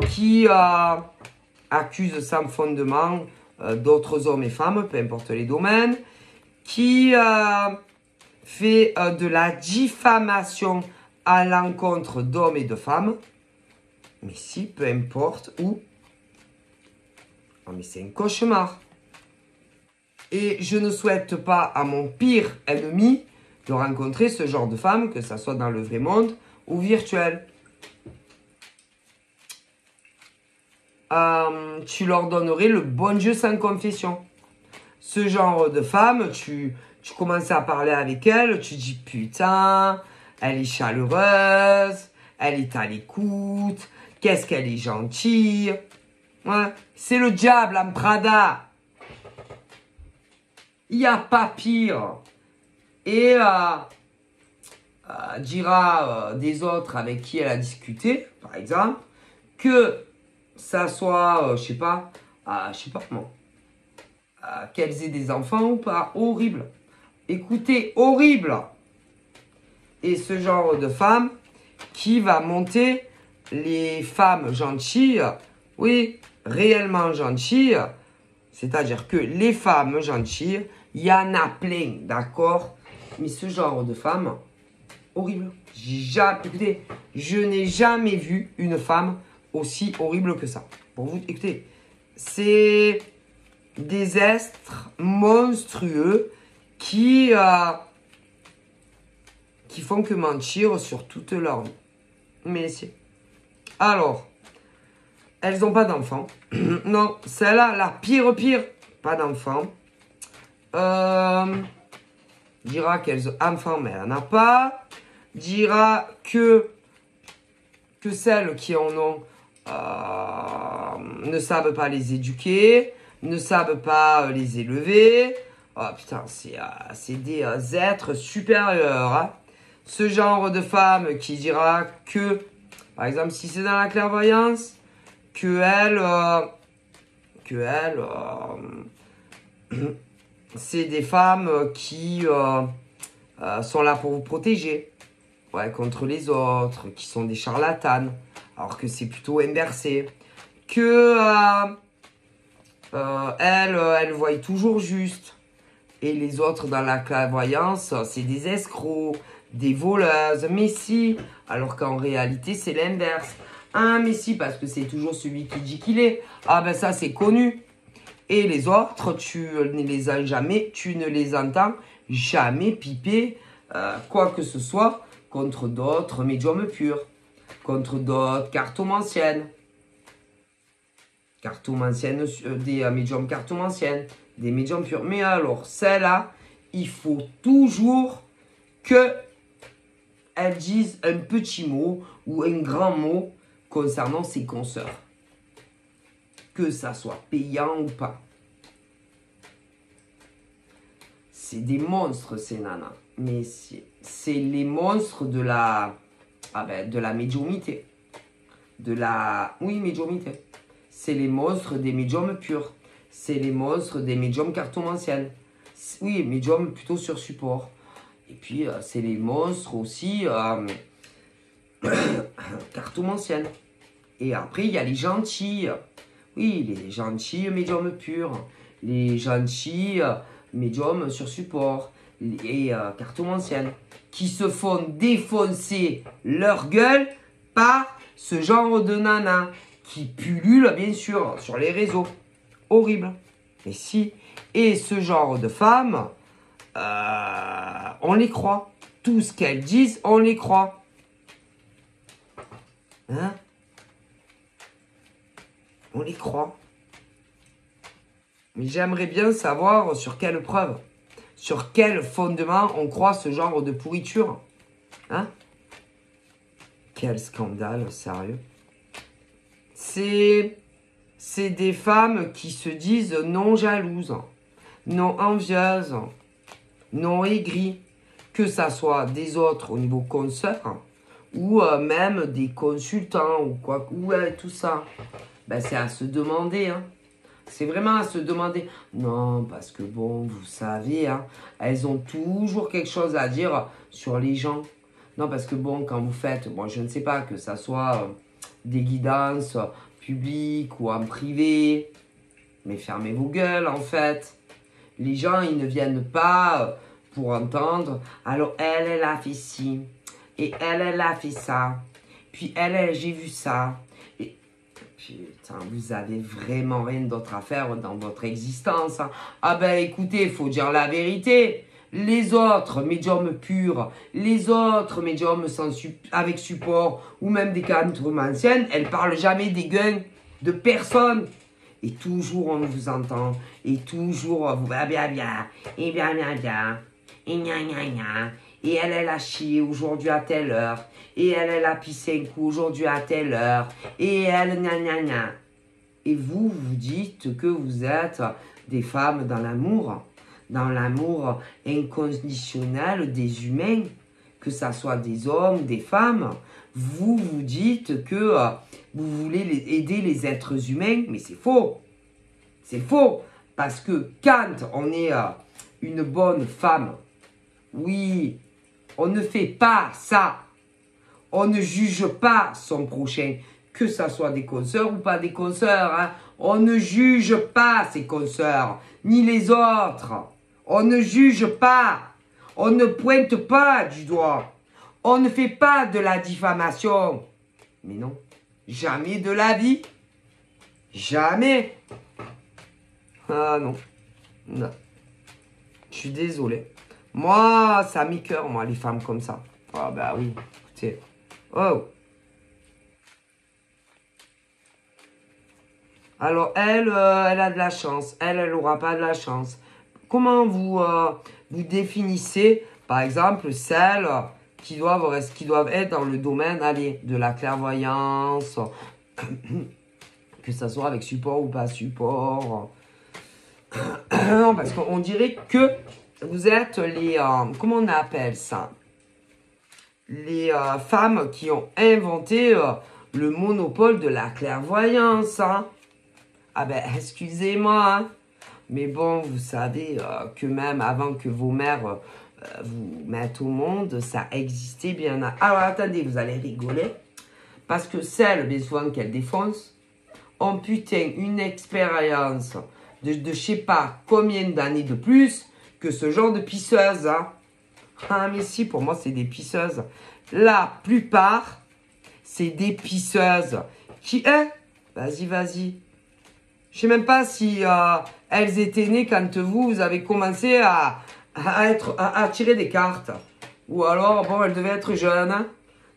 qui accuse sans fondement d'autres hommes et femmes, peu importe les domaines, qui fait de la diffamation à l'encontre d'hommes et de femmes, mais si, peu importe où. Oh, mais c'est un cauchemar. Et je ne souhaite pas à mon pire ennemi de rencontrer ce genre de femme, que ce soit dans le vrai monde ou virtuel. Tu leur donnerais le bon Dieu sans confession. ce genre de femme, tu commences à parler avec elle, tu dis putain, elle est chaleureuse, elle est à l'écoute, qu'est-ce qu'elle est gentille. Ouais, c'est le diable en Prada. Il n'y a pas pire. Et dira des autres avec qui elle a discuté, par exemple, que ça soit, je sais pas comment, qu'elles aient des enfants ou pas. Horrible. Écoutez, horrible. Et ce genre de femme qui va monter les femmes gentilles, oui, réellement gentilles, c'est-à-dire que les femmes gentilles, il y en a plein, d'accord? Mais ce genre de femme, horrible. Écoutez, je n'ai jamais vu une femme aussi horrible que ça. Pour vous, écoutez, c'est des êtres monstrueux qui font que mentir sur toute leur vie. Mais c'est... Alors, elles n'ont pas d'enfants. Non, celle-là, la pire, pas d'enfants. Dira qu'elles ont enfants, mais elle n'en a pas. Dira que celles qui en ont ne savent pas les éduquer, ne savent pas les élever. Oh putain, c'est des êtres supérieurs. Hein. Ce genre de femme qui dira que, par exemple, si c'est dans la clairvoyance, c'est des femmes qui sont là pour vous protéger, ouais, contre les autres, qui sont des charlatanes, alors que c'est plutôt inversé. Que elles voient toujours juste, et les autres dans la clairvoyance, c'est des escrocs, des voleuses, mais si, alors qu'en réalité c'est l'inverse. Ah mais si, parce que c'est toujours celui qui dit qu'il est. Ah ben ça c'est connu. Et les autres, tu ne les entends jamais piper quoi que ce soit contre d'autres médiums purs, contre d'autres cartomanciennes. Des médiums cartomanciennes, des médiums purs. Mais alors, celle-là, il faut toujours que elles disent un petit mot ou un grand mot concernant ses consoeurs. Que ça soit payant ou pas. C'est des monstres, ces nanas. Mais c'est les monstres de la médiumité. Oui, médiumité. C'est les monstres des médiums purs. C'est les monstres des médiums cartomanciennes. Oui, médiums plutôt sur support. Et puis, c'est les monstres aussi cartomanciennes. Et après, il y a les gentils. Oui, les gentils médiums purs. Les gentils médiums sur support. Et cartomanciennes. Qui se font défoncer leur gueule par ce genre de nana. Qui pullulent, bien sûr, sur les réseaux. Horrible. Mais si. Et ce genre de femmes, on les croit. Tout ce qu'elles disent, on les croit. Hein? On les croit. Mais j'aimerais bien savoir sur quelle preuve, sur quel fondement on croit ce genre de pourriture. Hein? Quel scandale, sérieux. C'est des femmes qui se disent non jalouses, non envieuses, non aigries, que ça soit des autres au niveau consoeur ou même des consultants ou quoi, ou tout ça. Ben, c'est à se demander, hein. C'est vraiment à se demander. Non, parce que bon, vous savez, hein, elles ont toujours quelque chose à dire sur les gens. Non, parce que bon, quand vous faites, bon, je ne sais pas, que ça soit des guidances publiques ou en privé, mais fermez vos gueules, en fait. Les gens, ils ne viennent pas pour entendre. Alors, elle a fait ci. Et elle a fait ça. Puis, j'ai vu ça. Et putain, vous avez vraiment rien d'autre à faire dans votre existence. Hein. Ah ben, écoutez, il faut dire la vérité. Les autres médiums purs, les autres médiums avec support, ou même des cartomanciennes, elles parlent jamais des gueules de personne. Et toujours on vous entend. Et toujours vous va bien, et bien, et gna, gna, gna. Et elle a chié aujourd'hui à telle heure. Et elle a pissé un coup aujourd'hui à telle heure. Et elle, gna, gna, gna. Et vous, vous dites que vous êtes des femmes dans l'amour inconditionnel des humains, que ce soit des hommes, des femmes. Vous, vous dites que vous voulez aider les êtres humains, mais c'est faux. C'est faux, parce que quand on est une bonne femme, oui, on ne fait pas ça. On ne juge pas son prochain, que ça soit des consoeurs ou pas des consoeurs. Hein. On ne juge pas ses consoeurs, ni les autres. On ne juge pas. On ne pointe pas du doigt. On ne fait pas de la diffamation. Mais non, jamais de la vie. Jamais. Ah non. Non. Je suis désolé. Moi, ça m'écoeure, moi, les femmes comme ça. Ah bah oui, écoutez. Oh. Alors, elle a de la chance. Elle n'aura pas de la chance. Comment vous définissez, par exemple, celles qui doivent être dans le domaine, allez, de la clairvoyance, que ça soit avec support ou pas support. Non, parce qu'on dirait que vous êtes les... comment on appelle ça? Les femmes qui ont inventé le monopole de la clairvoyance. Hein. Ah ben, excusez-moi. Hein. Mais bon, vous savez que même avant que vos mères vous mettent au monde, ça existait bien. Alors, attendez, vous allez rigoler. Parce que celles, bien souvent, qu'elles défoncent, ont putain une expérience de je sais pas combien d'années de plus que ce genre de pisseuses. Hein. Ah, mais si, pour moi, c'est des pisseuses. La plupart, c'est des pisseuses qui, vas-y, vas-y. Je sais même pas si elles étaient nées quand vous avez commencé à tirer des cartes. Ou alors, bon, elles devaient être jeunes. Hein.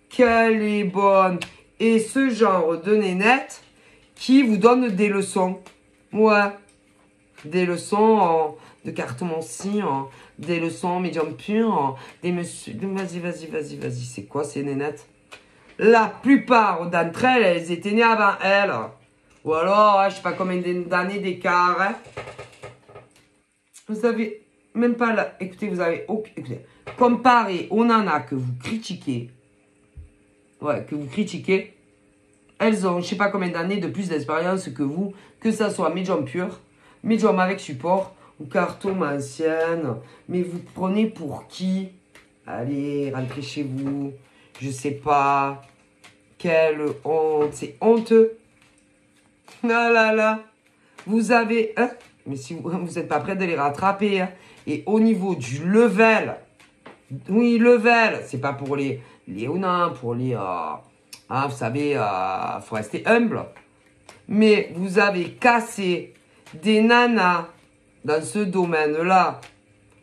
Qu'elle est bonne. Et ce genre de nénette qui vous donne des leçons. Ouais. Des leçons de cartomancie, des leçons médium pur, des monsieur... Vas-y. C'est quoi ces nénettes? La plupart d'entre elles, elles étaient nées avant elles. Ou alors, je sais pas combien d'années d'écart. Hein. Vous avez même pas là. Écoutez, vous avez... Écoutez, comparé aux nanas que vous critiquez, elles ont je sais pas combien d'années de plus d'expérience que vous, que ça soit médium pur, médium avec support ou cartomancienne. Mais vous prenez pour qui? Allez, rentrez chez vous. Je sais pas. Quelle honte. C'est honteux. Ah là là. Vous avez... Hein? Mais si vous n'êtes pas prêt de les rattraper. Hein? Et au niveau du level. Oui, level. C'est pas pour les léonins, pour les... vous savez, faut rester humble. Mais vous avez cassé des nanas dans ce domaine-là.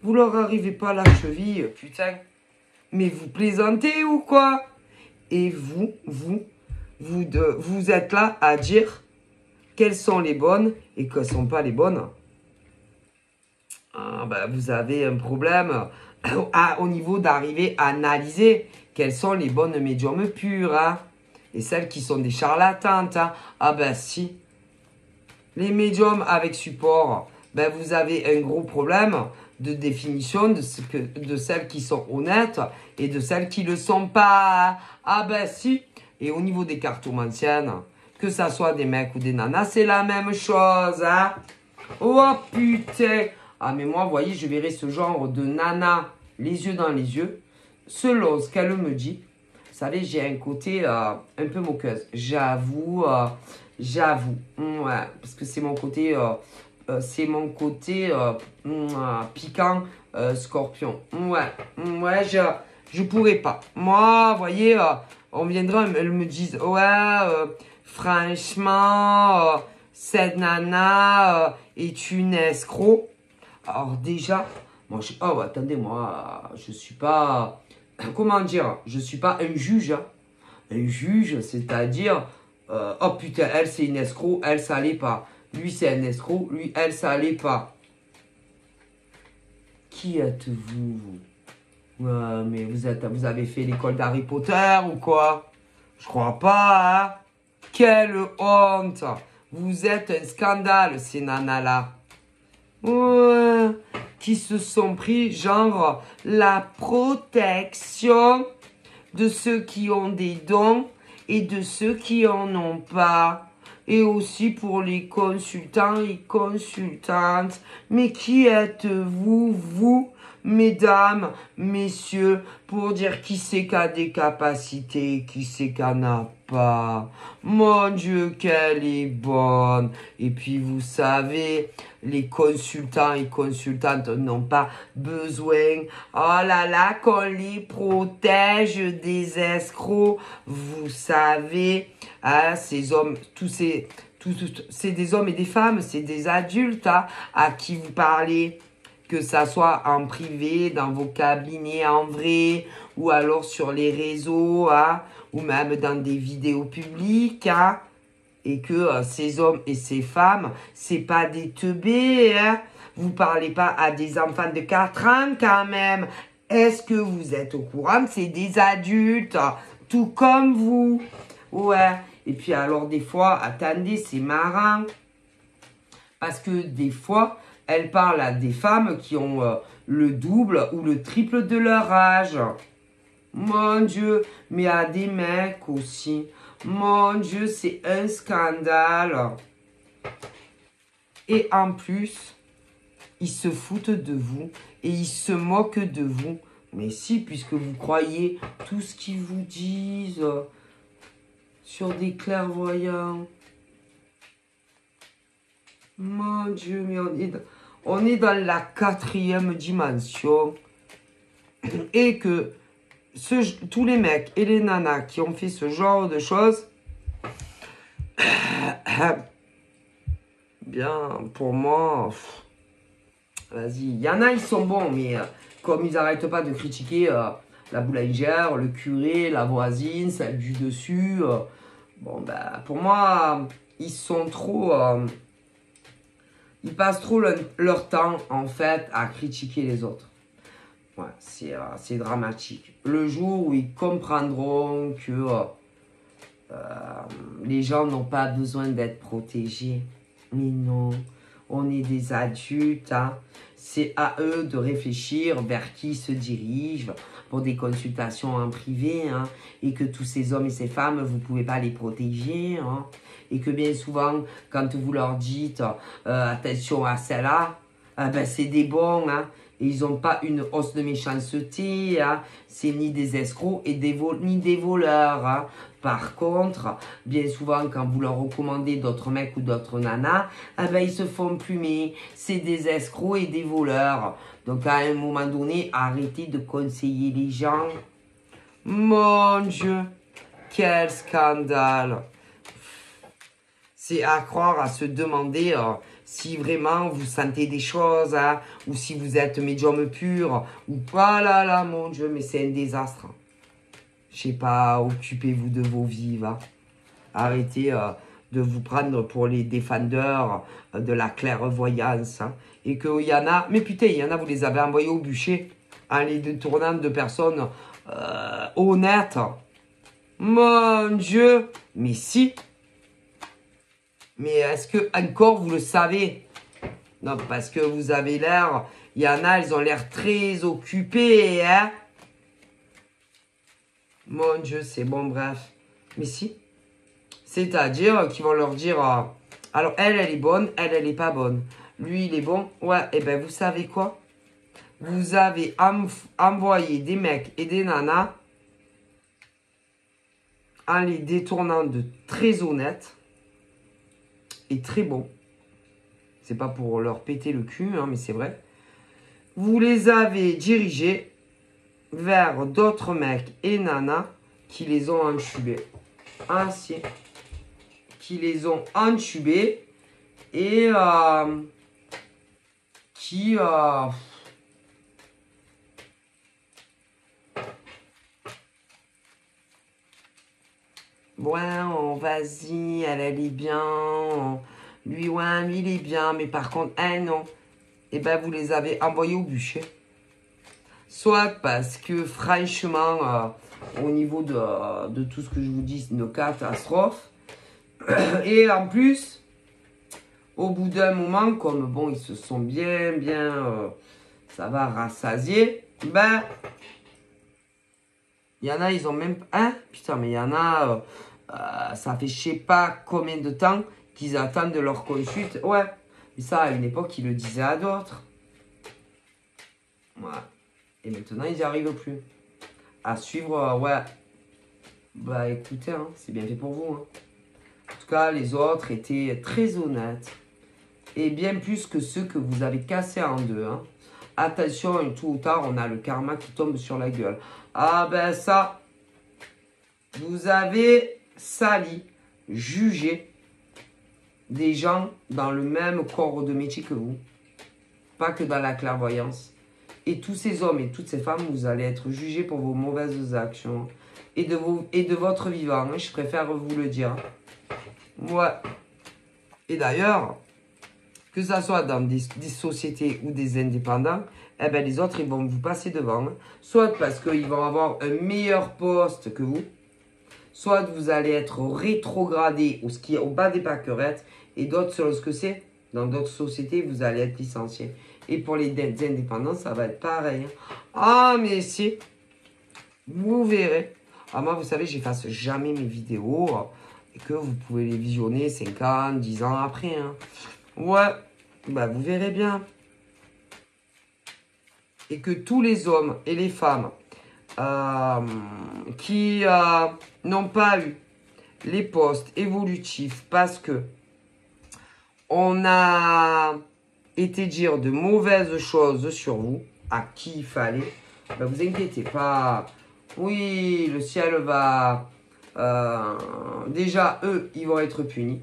Vous leur arrivez pas à la cheville, putain. Mais vous plaisantez ou quoi? Et vous êtes là à dire quelles sont les bonnes et quelles sont pas les bonnes. Ah, ben, vous avez un problème au niveau d'arriver à analyser quelles sont les bonnes médiums pures. Hein? Et celles qui sont des charlatantes. Hein? Ah ben si. Les médiums avec support, ben vous avez un gros problème de définition de celles qui sont honnêtes et de celles qui ne le sont pas. Ah ben si. Et au niveau des cartomanciennes, que ça soit des mecs ou des nanas, c'est la même chose. Hein? Oh putain. Ah mais moi, vous voyez, je verrai ce genre de nana les yeux dans les yeux, selon ce qu'elle me dit. Vous savez, j'ai un côté un peu moqueuse. J'avoue. Ouais, parce que c'est mon côté... piquant scorpion. Ouais, je pourrais pas. Moi, vous voyez, on viendra, elles me disent, franchement, cette nana est une escroc. Alors déjà, moi, attendez, moi, je suis pas, comment dire, je suis pas un juge. Hein. Un juge, c'est-à-dire, oh putain, elle, c'est une escroc, elle, ça allait pas. Lui, c'est un escroc. Lui, elle, ça allait pas. Qui êtes-vous? Ouais, mais vous avez fait l'école d'Harry Potter ou quoi? Je crois pas, hein? Quelle honte! Vous êtes un scandale, ces nanas-là. Ouais, qui se sont pris, genre, la protection de ceux qui ont des dons et de ceux qui en ont pas. Et aussi pour les consultants et consultantes. Mais qui êtes-vous, vous, mesdames, messieurs, pour dire qui c'est qui a des capacités, qui c'est qui n'en a pas? Mon Dieu, qu'elle est bonne. Et puis, vous savez, les consultants et consultantes n'ont pas besoin, oh là là, qu'on les protège des escrocs. Vous savez, hein, ces hommes, c'est des hommes et des femmes, c'est des adultes, hein, à qui vous parlez, que ça soit en privé, dans vos cabinets en vrai, ou alors sur les réseaux, hein, ou même dans des vidéos publiques, hein, et que ces hommes et ces femmes, c'est pas des teubés, hein. Vous parlez pas à des enfants de 4 ans quand même. Est-ce que vous êtes au courant? C'est des adultes, tout comme vous. Ouais. Et puis alors des fois, attendez, c'est marrant. Parce que des fois, elle parle à des femmes qui ont le double ou le triple de leur âge. Mon Dieu, mais à des mecs aussi. Mon Dieu, c'est un scandale. Et en plus, ils se foutent de vous et ils se moquent de vous. Mais si, puisque vous croyez tout ce qu'ils vous disent sur des clairvoyants. Mon Dieu, mais on est dans la 4e dimension. Et que tous les mecs et les nanas qui ont fait ce genre de choses, bien, pour moi, vas-y. Il y en a, ils sont bons, mais comme ils n'arrêtent pas de critiquer la boulangère, le curé, la voisine, celle du dessus, bon, ben, pour moi, ils sont trop... ils passent trop leur temps, en fait, à critiquer les autres. Ouais, c'est dramatique. Le jour où ils comprendront que les gens n'ont pas besoin d'être protégés. Mais non, on est des adultes. Hein. C'est à eux de réfléchir vers qui ils se dirigent pour des consultations en privé. Hein, et que tous ces hommes et ces femmes, vous ne pouvez pas les protéger. Hein, et que bien souvent, quand vous leur dites attention à celle-là, ben c'est des bons. Hein, et ils n'ont pas une hausse de méchanceté. Hein, c'est ni des escrocs et ni des voleurs. Hein. Par contre, bien souvent, quand vous leur recommandez d'autres mecs ou d'autres nanas, eh ben, ils se font plumer. C'est des escrocs et des voleurs. Donc, à un moment donné, arrêtez de conseiller les gens. Mon Dieu, quel scandale. C'est à croire, à se demander si vraiment vous sentez des choses, hein, ou si vous êtes médium pur, ou pas. Là, là, mon Dieu, mais c'est un désastre. Je sais pas, occupez-vous de vos vies, va. Arrêtez de vous prendre pour les défendeurs de la clairvoyance. Hein. Et qu'il y en a, mais putain, il y en a, vous les avez envoyés au bûcher en les détournant de personnes honnêtes. Mon Dieu, mais si. Mais est-ce que encore vous le savez? Non, parce que vous avez l'air, il y en a, elles ont l'air très occupées, hein. Mon Dieu, c'est bon, bref. Mais si. C'est-à-dire qu'ils vont leur dire, alors elle est bonne, elle est pas bonne. Lui, il est bon. Ouais, et ben vous savez quoi? Vous avez envoyé des mecs et des nanas en les détournant de très honnêtes et très bons. C'est pas pour leur péter le cul, hein, mais c'est vrai. Vous les avez dirigés vers d'autres mecs et nanas qui les ont entubés. Ainsi. Qui les ont entubés et qui... bon, vas-y, elle est bien. Lui, ouais, lui, il est bien, mais par contre, non. Eh ben, vous les avez envoyés au bûcher. Soit parce que, franchement, au niveau de tout ce que je vous dis, c'est une catastrophe. Et en plus, au bout d'un moment, comme bon, ils se sont bien, ça va rassasier, ben, il y en a, ils ont même... Hein? Putain, mais il y en a, ça fait je sais pas combien de temps qu'ils attendent de leur consulte. Ouais, mais ça, à une époque, ils le disaient à d'autres. Ouais. Et maintenant, ils n'y arrivent plus. À suivre, ouais. Bah écoutez, hein, c'est bien fait pour vous. Hein. En tout cas, les autres étaient très honnêtes. Et bien plus que ceux que vous avez cassés en deux. Hein. Attention, tôt ou tard, on a le karma qui tombe sur la gueule. Ah ben ça, vous avez sali, jugé des gens dans le même corps de métier que vous. Pas que dans la clairvoyance. Et tous ces hommes et toutes ces femmes, vous allez être jugés pour vos mauvaises actions. Et de votre vivant. Je préfère vous le dire. Ouais. Et d'ailleurs, que ça soit dans des sociétés ou des indépendants, eh ben les autres, ils vont vous passer devant. Soit parce qu'ils vont avoir un meilleur poste que vous, soit vous allez être rétrogradé au ski au bas des pâquerettes, et d'autres, selon ce que c'est, dans d'autres sociétés, vous allez être licencié. Et pour les indépendants, ça va être pareil. Ah, mais si, vous verrez. Ah, moi, vous savez, j'efface jamais mes vidéos et que vous pouvez les visionner 5 ans, 10 ans après. Hein. Ouais, bah vous verrez bien. Et que tous les hommes et les femmes qui n'ont pas eu les postes évolutifs parce que on a été dire de mauvaises choses sur vous, à qui il fallait, ben vous inquiétez pas. Oui, le ciel va... déjà, eux, ils vont être punis.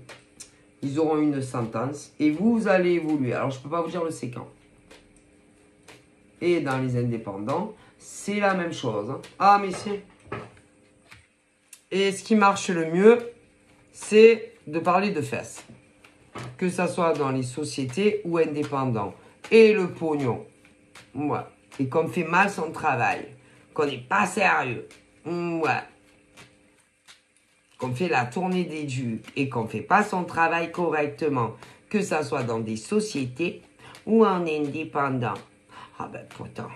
Ils auront une sentence. Et vous allez évoluer. Alors, je ne peux pas vous dire le c'est quand. Et dans les indépendants, c'est la même chose. Hein. Ah, mais c'est... Et ce qui marche le mieux, c'est de parler de fesses. Que ça soit dans les sociétés ou indépendants. Et le pognon. Ouais. Et qu'on fait mal son travail. Qu'on n'est pas sérieux. Ouais. Qu'on fait la tournée des ducs et qu'on ne fait pas son travail correctement. Que ça soit dans des sociétés ou en indépendant. Ah ben pourtant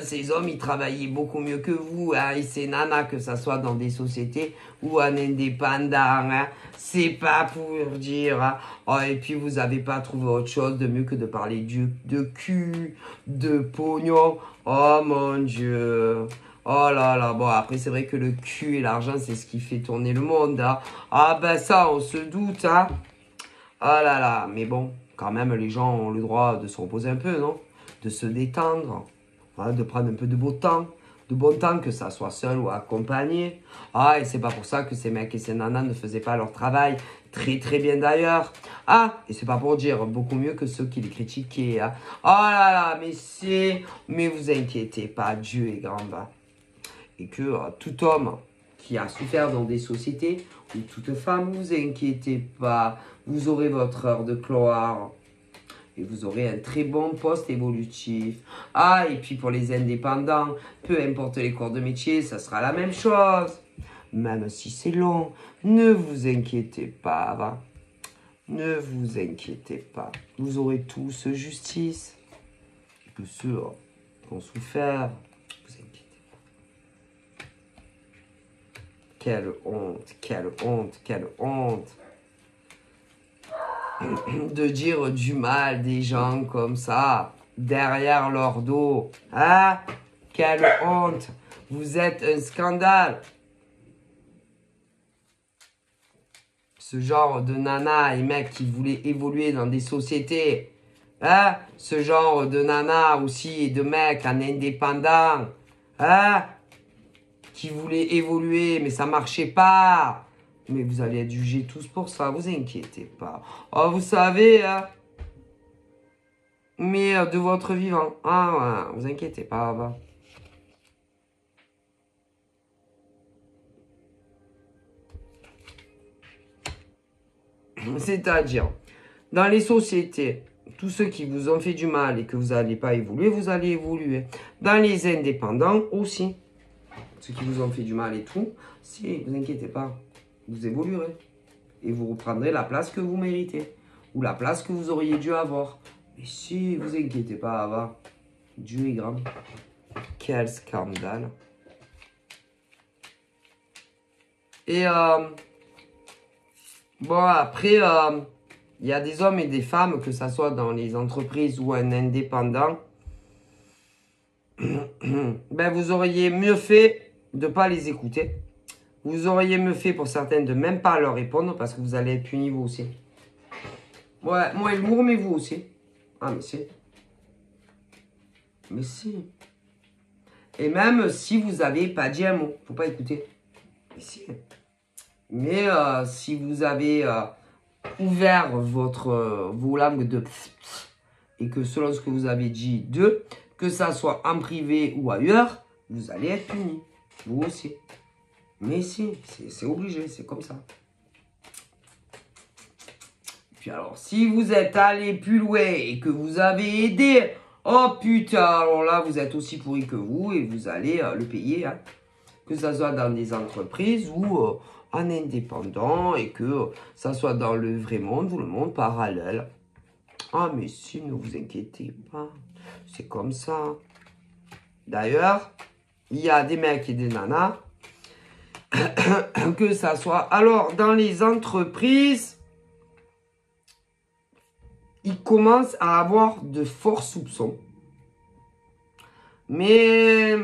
ces hommes, ils travaillaient beaucoup mieux que vous. Hein, et ces nanas, que ça soit dans des sociétés ou en indépendant. Hein, c'est pas pour dire... Hein, oh, et puis vous n'avez pas trouvé autre chose de mieux que de parler de cul, de pognon. Oh mon Dieu. Oh là là, bon après c'est vrai que le cul et l'argent c'est ce qui fait tourner le monde. Hein. Ah ben ça on se doute. Hein. Ah là là, mais bon, quand même les gens ont le droit de se reposer un peu, non? De se détendre, hein, de prendre un peu de beau temps, de bon temps, que ça soit seul ou accompagné. Ah, et c'est pas pour ça que ces mecs et ces nanas ne faisaient pas leur travail très très bien d'ailleurs. Ah, et c'est pas pour dire beaucoup mieux que ceux qui les critiquaient. Hein. Oh là là, mais vous inquiétez pas, Dieu est grand. Hein. Et que tout homme qui a souffert dans des sociétés, ou toute femme, vous inquiétez pas, vous aurez votre heure de gloire. Et vous aurez un très bon poste évolutif. Ah, et puis pour les indépendants, peu importe les corps de métier, ça sera la même chose. Même si c'est long, ne vous inquiétez pas. Va. Ne vous inquiétez pas. Vous aurez tous justice. Et que ceux qui ont souffert, vous inquiétez pas. Quelle honte, quelle honte, quelle honte. De dire du mal des gens comme ça, derrière leur dos. Hein? Quelle honte! Vous êtes un scandale! Ce genre de nana et mecs qui voulaient évoluer dans des sociétés. Hein? Ce genre de nana aussi et de mecs en indépendant. Hein? Qui voulaient évoluer, mais ça marchait pas. Mais vous allez être jugés tous pour ça, vous inquiétez pas. Oh, vous savez, hein, mais de votre vivant. Ah, ouais, vous inquiétez pas. Va. C'est-à-dire, Dans les sociétés, tous ceux qui vous ont fait du mal et que vous n'allez pas évoluer, vous allez évoluer. Dans les indépendants aussi. Ceux qui vous ont fait du mal et tout, si, vous inquiétez pas, vous évoluerez. Et vous reprendrez la place que vous méritez. Ou la place que vous auriez dû avoir. Mais si, vous inquiétez pas, Ava. Dieu est grand. Quel scandale. Et bon, après, il y a des hommes et des femmes, que ce soit dans les entreprises ou un indépendant. Ben, vous auriez mieux fait de ne pas les écouter. Vous auriez mieux fait pour certaines de même pas leur répondre parce que vous allez être punis vous aussi. Ouais, moi lourd, mais vous aussi. Ah, mais si. Mais si. Et même si vous n'avez pas dit un mot, faut pas écouter. Mais si. Mais si vous avez ouvert vos langues de et que selon ce que vous avez dit d'eux, que ça soit en privé ou ailleurs, vous allez être puni. Vous aussi. Mais si, c'est obligé, c'est comme ça. Puis alors, si vous êtes allé plus loin et que vous avez aidé, oh putain, alors là, vous êtes aussi pourri que vous et vous allez le payer. Hein. Que ça soit dans des entreprises ou en indépendant et que ça soit dans le vrai monde ou le monde parallèle. Ah, mais si, ne vous inquiétez pas. C'est comme ça. D'ailleurs, il y a des mecs et des nanas. Que ça soit. Alors, dans les entreprises, ils commencent à avoir de forts soupçons. Mais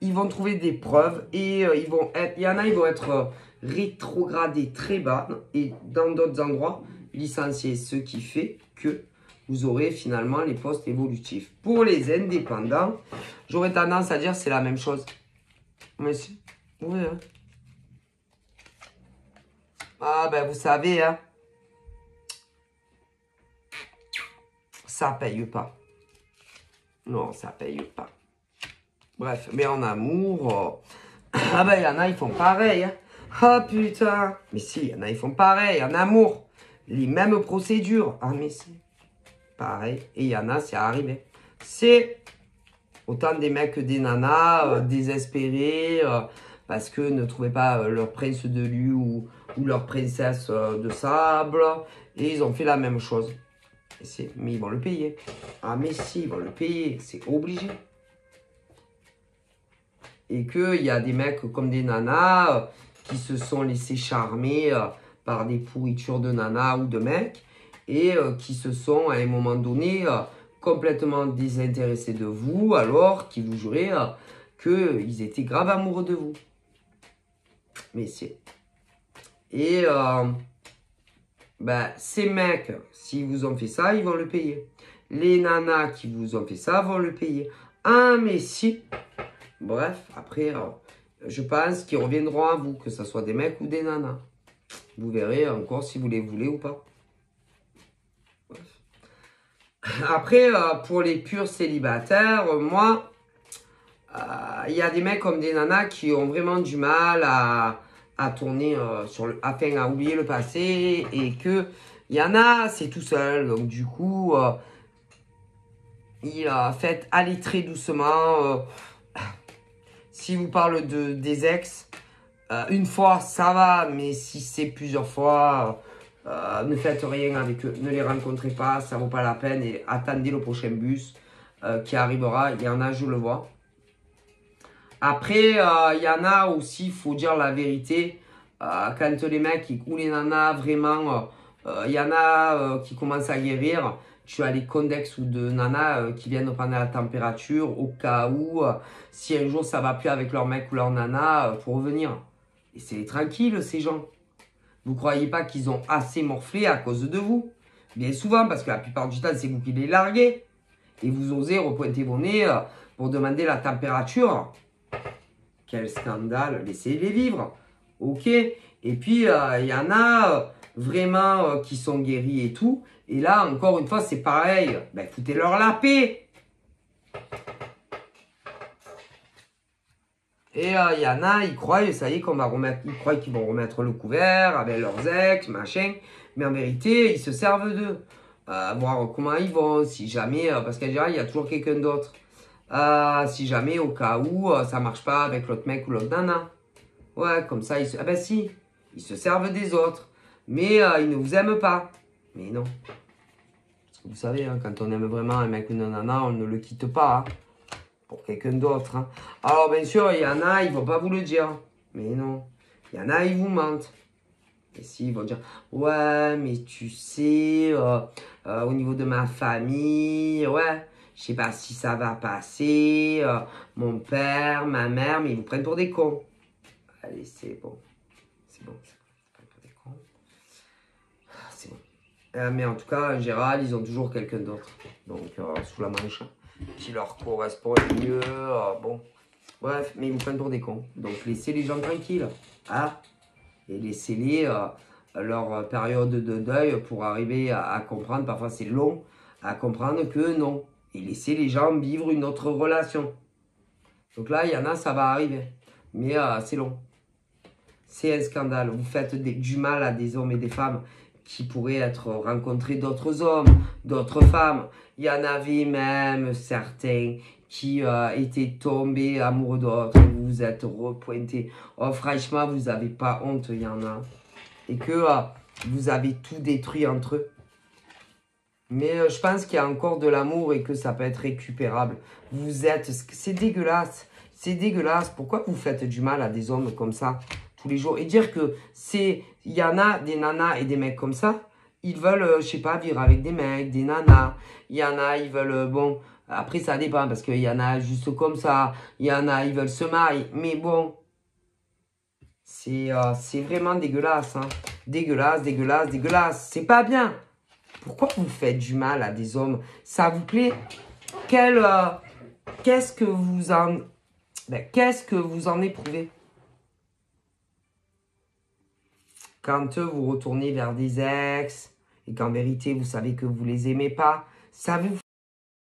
ils vont trouver des preuves et il y en a, ils vont être rétrogradés très bas et dans d'autres endroits, licenciés. Ce qui fait que vous aurez finalement les postes évolutifs. Pour les indépendants, j'aurais tendance à dire c'est la même chose. Mais si, oui, hein. Ah ben vous savez, hein, ça paye pas. Non, ça paye pas. Bref, mais en amour, ah ben il y en a, ils font pareil. Hein. Ah putain, mais si, il y en a, ils font pareil. En amour, les mêmes procédures. Ah mais c'est pareil. Et il y en a, c'est arrivé. C'est autant des mecs que des nanas désespérés parce que ne trouvaient pas leur prince de lieu ou leur princesse de sable. Et ils ont fait la même chose. Mais ils vont le payer. Ah mais si, ils vont le payer. C'est obligé. Et qu'il y a des mecs comme des nanas qui se sont laissés charmer par des pourritures de nanas ou de mecs. Et qui se sont, à un moment donné, complètement désintéressés de vous. Alors qu'ils vous juraient qu'ils étaient grave amoureux de vous. Mais c'est... Et ben, ces mecs, s'ils vous ont fait ça, ils vont le payer. Les nanas qui vous ont fait ça vont le payer. Ah, mais si. Bref, après, je pense qu'ils reviendront à vous, que ce soit des mecs ou des nanas. Vous verrez encore si vous les voulez ou pas. Bref. Après, pour les purs célibataires, moi, il y a des mecs comme des nanas qui ont vraiment du mal à tourner afin à oublier le passé et que il y en a, c'est tout seul. Donc du coup, faites aller très doucement. Si vous parlez des ex, une fois, ça va. Mais si c'est plusieurs fois, ne faites rien avec eux. Ne les rencontrez pas, ça vaut pas la peine. Et attendez le prochain bus qui arrivera. Il y en a, je le vois. Après, il y en a aussi, il faut dire la vérité. Quand les mecs ou les nanas, vraiment, il y en a qui commencent à guérir. Tu as les condex ou de nanas qui viennent prendre la température au cas où, si un jour ça va plus avec leur mec ou leur nana, pour revenir. Et c'est tranquille, ces gens. Vous croyez pas qu'ils ont assez morflé à cause de vous? Bien souvent, parce que la plupart du temps, c'est vous qui les larguez. Et vous osez repointer vos nez pour demander la température. Quel scandale, laissez-les vivre. Ok. Et puis, il y en a vraiment qui sont guéris et tout. Et là, encore une fois, c'est pareil. Ben, foutez-leur la paix. Et il y en a, ils croient, ça y est, ils croient qu'ils vont remettre le couvert avec leurs ex, machin. Mais en vérité, ils se servent d'eux. Voir comment ils vont, si jamais, parce qu'en général, il y a toujours quelqu'un d'autre. Si jamais, au cas où, ça marche pas avec l'autre mec ou l'autre nana. Ouais, comme ça, ah ben si, ils se servent des autres. Mais ils ne vous aiment pas. Mais non. Parce que vous savez, hein, quand on aime vraiment un mec ou une nana, on ne le quitte pas. Hein, pour quelqu'un d'autre. Hein. Alors, bien sûr, il y en a, ils ne vont pas vous le dire. Mais non. Il y en a, ils vous mentent. Et si, ils vont dire, ouais, mais tu sais, au niveau de ma famille, ouais, je sais pas si ça va passer, mon père, ma mère, mais ils vous prennent pour des cons. Allez, c'est bon. C'est bon. Ils vous prennent pour des cons. C'est bon. Mais en tout cas, en général, ils ont toujours quelqu'un d'autre. Donc, sous la manche, qui leur correspond mieux. Bon. Bref, mais ils vous prennent pour des cons. Donc, laissez les gens tranquilles. Hein, et laissez-les leur période de deuil pour arriver à comprendre. Parfois, c'est long à comprendre que non. Et laissez les gens vivre une autre relation. Donc là, il y en a, ça va arriver. Mais c'est long. C'est un scandale. Vous faites du mal à des hommes et des femmes qui pourraient être rencontrés d'autres hommes, d'autres femmes. Il y en avait même certains qui étaient tombés amoureux d'autres. Vous vous êtes repointés. Oh, franchement, vous n'avez pas honte, il y en a. Et que vous avez tout détruit entre eux. Mais je pense qu'il y a encore de l'amour et que ça peut être récupérable. C'est dégueulasse. C'est dégueulasse. Pourquoi vous faites du mal à des hommes comme ça tous les jours? Et dire que il y en a des nanas et des mecs comme ça. Ils veulent, je sais pas, vivre avec des mecs, des nanas. Il y en a, ils veulent, bon, après ça dépend parce qu'il y en a juste comme ça. Il y en a, ils veulent se marier. Mais bon, c'est vraiment dégueulasse. Hein. Dégueulasse, dégueulasse, dégueulasse. C'est pas bien. Pourquoi vous faites du mal à des hommes? Ça vous plaît? Qu'est-ce que vous en éprouvez? Quand vous retournez vers des ex et qu'en vérité vous savez que vous les aimez pas, ça vous